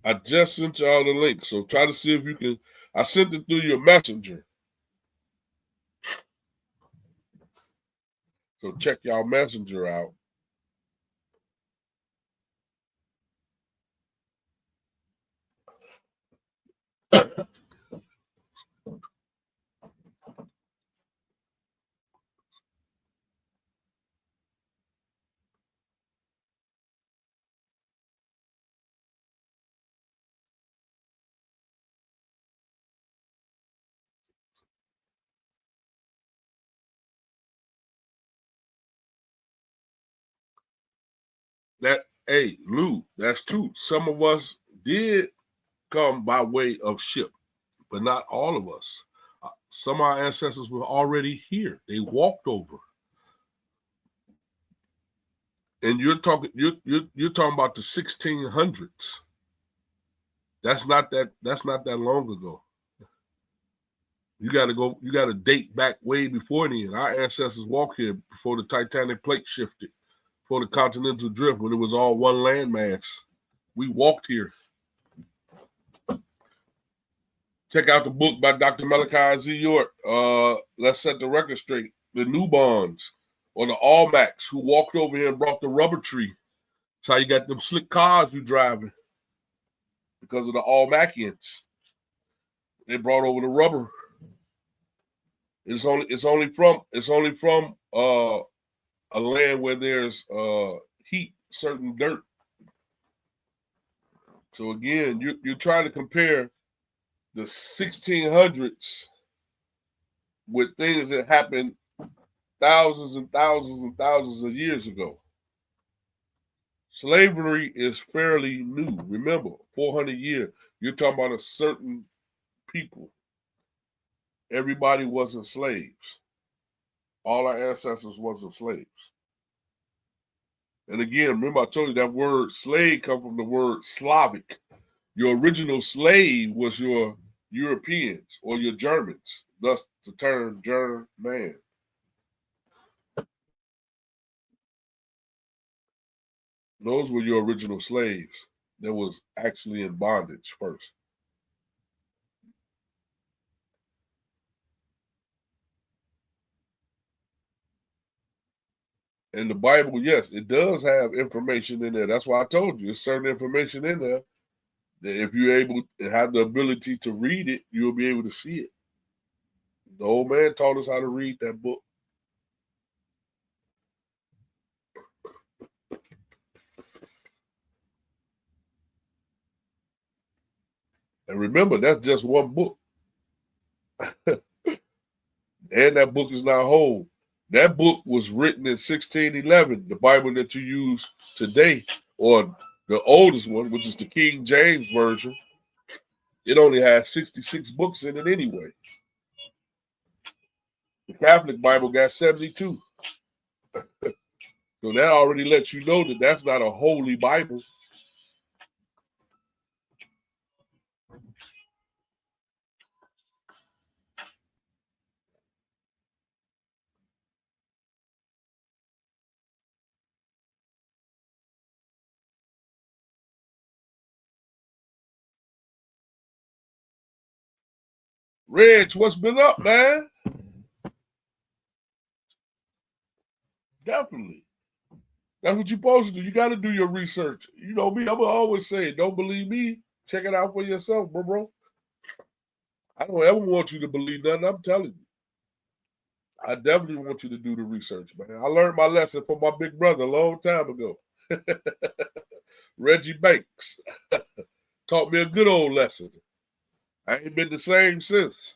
I just sent y'all the link, so try to see if you can. I sent it through your messenger. So check y'all messenger out. That, hey, Lou, that's true. Some of us did come by way of ship, but not all of us. Some of our ancestors were already here. They walked over. And you're talking about the 1600s. That's not that long ago. You gotta date back way before then. Our ancestors walked here before the tectonic plate shifted, before the continental drift, when it was all one landmass. We walked here. Check out the book by Dr. Malachi Z. York. Let's set the record straight. The Newbons or the Almacs who walked over here and brought the rubber tree. That's how you got them slick cars you driving, because of the Almacians. They brought over the rubber. It's only from a land where there's heat, certain dirt. So again, you're trying to compare the 1600s with things that happened thousands and thousands and thousands of years ago. Slavery is fairly new. Remember, 400 years. You're talking about a certain people. Everybody wasn't slaves. All our ancestors wasn't slaves. And again, remember I told you that word slave comes from the word Slavic. Your original slave was your Europeans or your Germans, thus the term German. Those were your original slaves that was actually in bondage first. And the Bible, yes, it does have information in there. That's why I told you, there's certain information in there that if you're able to have the ability to read it, you'll be able to see it. The old man taught us how to read that book. And remember, that's just one book. And that book is not whole. That book was written in 1611. The Bible that you use today, or the oldest one, which is the King James Version, it only has 66 books in it anyway. The Catholic Bible got 72. So that already lets you know that that's not a holy Bible. Reg, what's been up, man? Definitely. That's what you're supposed to do. You got to do your research. You know me, I'm going to always say, don't believe me. Check it out for yourself, bro. I don't ever want you to believe nothing I'm telling you. I definitely want you to do the research, man. I learned my lesson from my big brother a long time ago. Reggie Banks taught me a good old lesson. I ain't been the same since.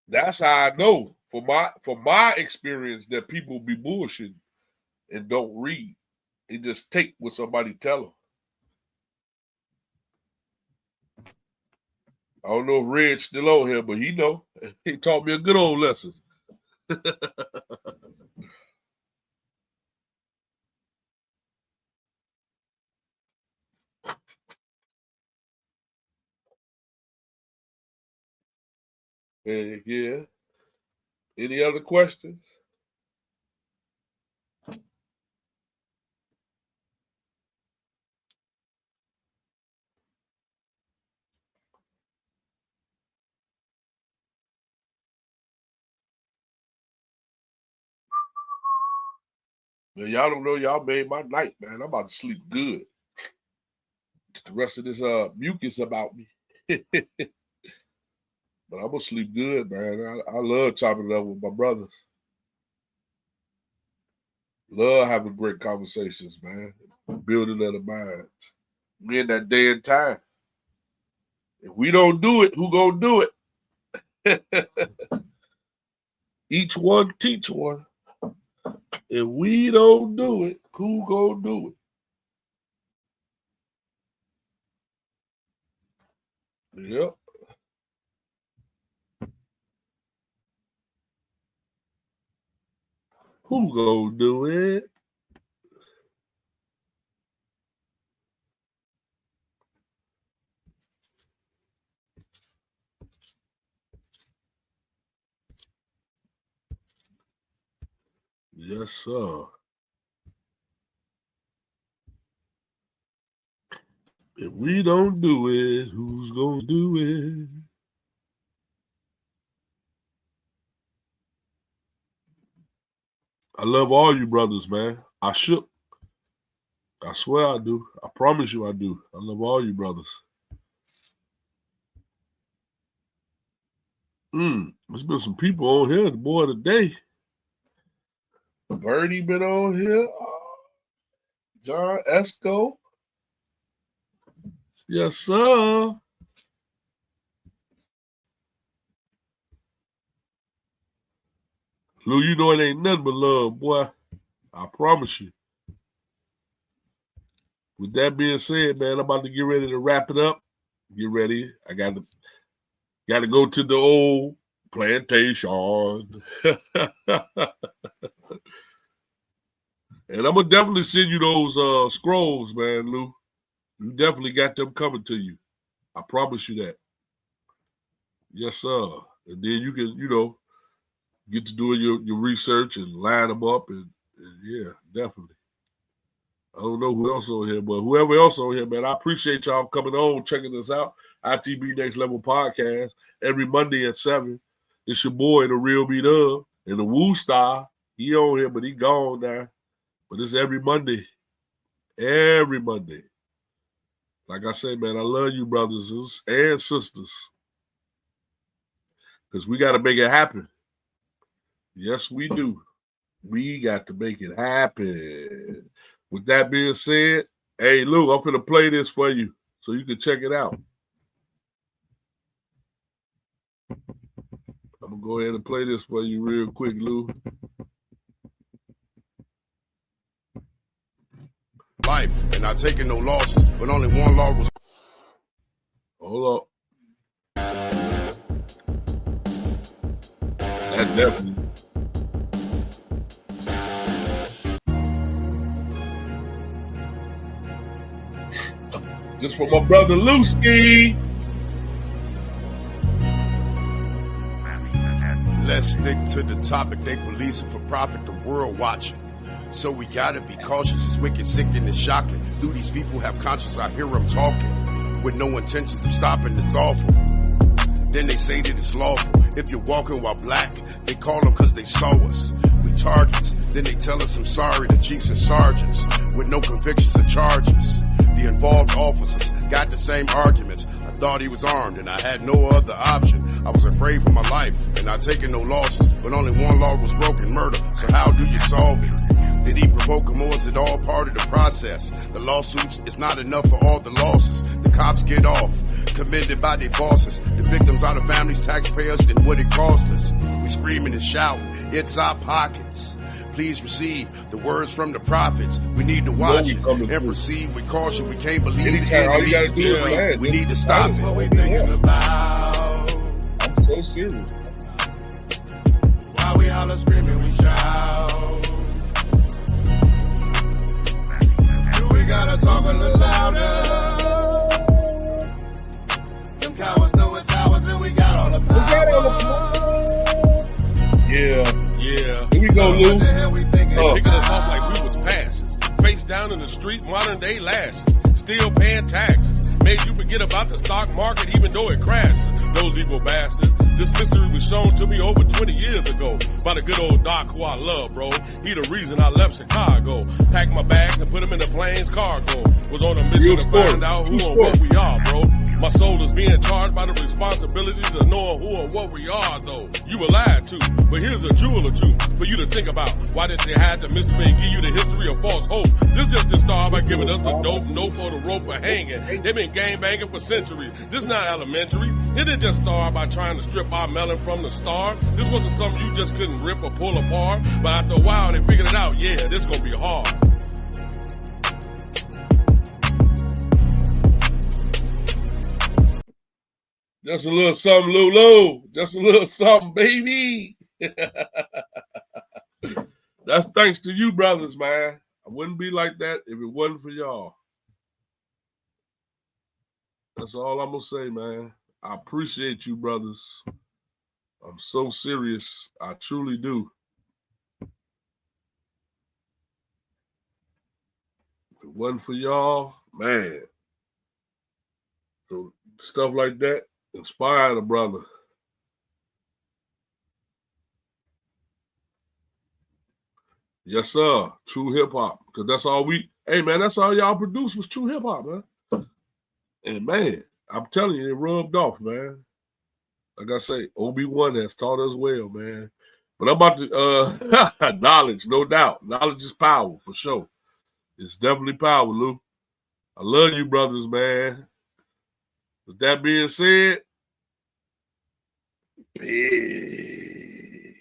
That's how I know from my experience that people be bullshitting and don't read. They just take what somebody tell them. I don't know if Red's still on here, but he know. He taught me a good old lesson. Yeah. Any other questions? Man, y'all don't know y'all made my night, man. I'm about to sleep good. Get the rest of this mucus about me. But I'm gonna sleep good, man. I love chopping it up with my brothers. Love having great conversations, man. Building of the minds. We in that day and time. If we don't do it, who gonna do it? Each one teach one. If we don't do it, who gonna do it? Yep. Who gonna do it? Yes, sir. If we don't do it, who's going to do it? I love all you brothers, man. I shook. I swear I do. I promise you I do. I love all you brothers. There's been some people on here, the boy today. Birdie been on here. John Esco. Yes, sir. Lou, you know it ain't nothing but love, boy. I promise you. With that being said, man, I'm about to get ready to wrap it up. Get ready. I got to go to the old plantation. And I'm gonna definitely send you those scrolls, man, Lou. You definitely got them coming to you. I promise you that. Yes, sir. And then you can, get to doing your research and line them up, and yeah, definitely. I don't know who else on here, but whoever else on here, man, I appreciate y'all coming on, checking us out. I.T.B Next Level Podcast every Monday at 7. It's your boy, the Real Beat Up, and the Woo Star. He on here, but he gone now. But it's every Monday. Every Monday. Like I say, man, I love you brothers and sisters. Because we got to make it happen. Yes, we do. We got to make it happen. With that being said, hey, Lou, I'm going to play this for you so you can check it out. I'm going to go ahead and play this for you real quick, Lou. Life, and not taking no losses, but only one law was. Hold up. That's definitely. This for my brother Lewski. Let's stick to the topic. They policing for profit, the world watching. So we gotta be cautious. It's wicked, sick, and it's shocking. Do these people have conscience? I hear them talking with no intentions of stopping. It's awful. Then they say that it's lawful. If you're walking while black, they call them cause they saw us. We targets. Then they tell us I'm sorry, the chiefs and sergeants with no convictions or charges. The involved officers got the same arguments. I thought he was armed and I had no other option. I was afraid for my life and not taking no losses. But only one law was broken, murder. So how do you solve it? Did he provoke them, or is it all part of the process? The lawsuits is not enough for all the losses. The cops get off, commended by their bosses. The victims are the families, taxpayers, and what it cost us. We screaming and shouting, it's our pockets. Please receive the words from the prophets. We need to watch it and proceed with caution. We can't believe the enemy's theory. We need to stop it. What we thinking about? I'm so serious. While we holler, screaming, we shout. We gotta talk a little louder. Them cowards know it's ours and we got all the power. Yeah. Here we go, Lou. Picking us up like we was passes. Face down in the street, modern day lashes. Still paying taxes. Made you forget about the stock market even though it crashes. Those evil bastards. This mystery was shown to me over 20 years ago by the good old doc who I love, bro. He the reason I left Chicago. Packed my bags and put them in the plane's cargo. Was on a mission to find out who and what we are, bro. My soul is being charged by the responsibilities of knowing who and what we are, though. You were lied to, but here's a jewel or two for you to think about. Why did they hide the mystery and give you the history of false hope? This just the start by giving us the dope note for the rope for hanging. They've been gang banging for centuries. This not elementary. It didn't just start by trying to strip our melon from the star. This wasn't something you just couldn't rip or pull apart. But after a while, they figured it out. Yeah, this gonna be hard. Just a little something, Lulu. Just a little something, baby. That's thanks to you, brothers, man. I wouldn't be like that if it wasn't for y'all. That's all I'm going to say, man. I appreciate you, brothers. I'm so serious. I truly do. If it wasn't for y'all, man. So stuff like that inspired a brother. Yes, sir. True hip hop. Because that's all that's all y'all produced was true hip hop, man. And man, I'm telling you, it rubbed off, man. Like I say, Obi-Wan has taught us well, man. But I'm about to knowledge, no doubt. Knowledge is power for sure. It's definitely power, Lou. I love you, brothers, man. With that being said, peace.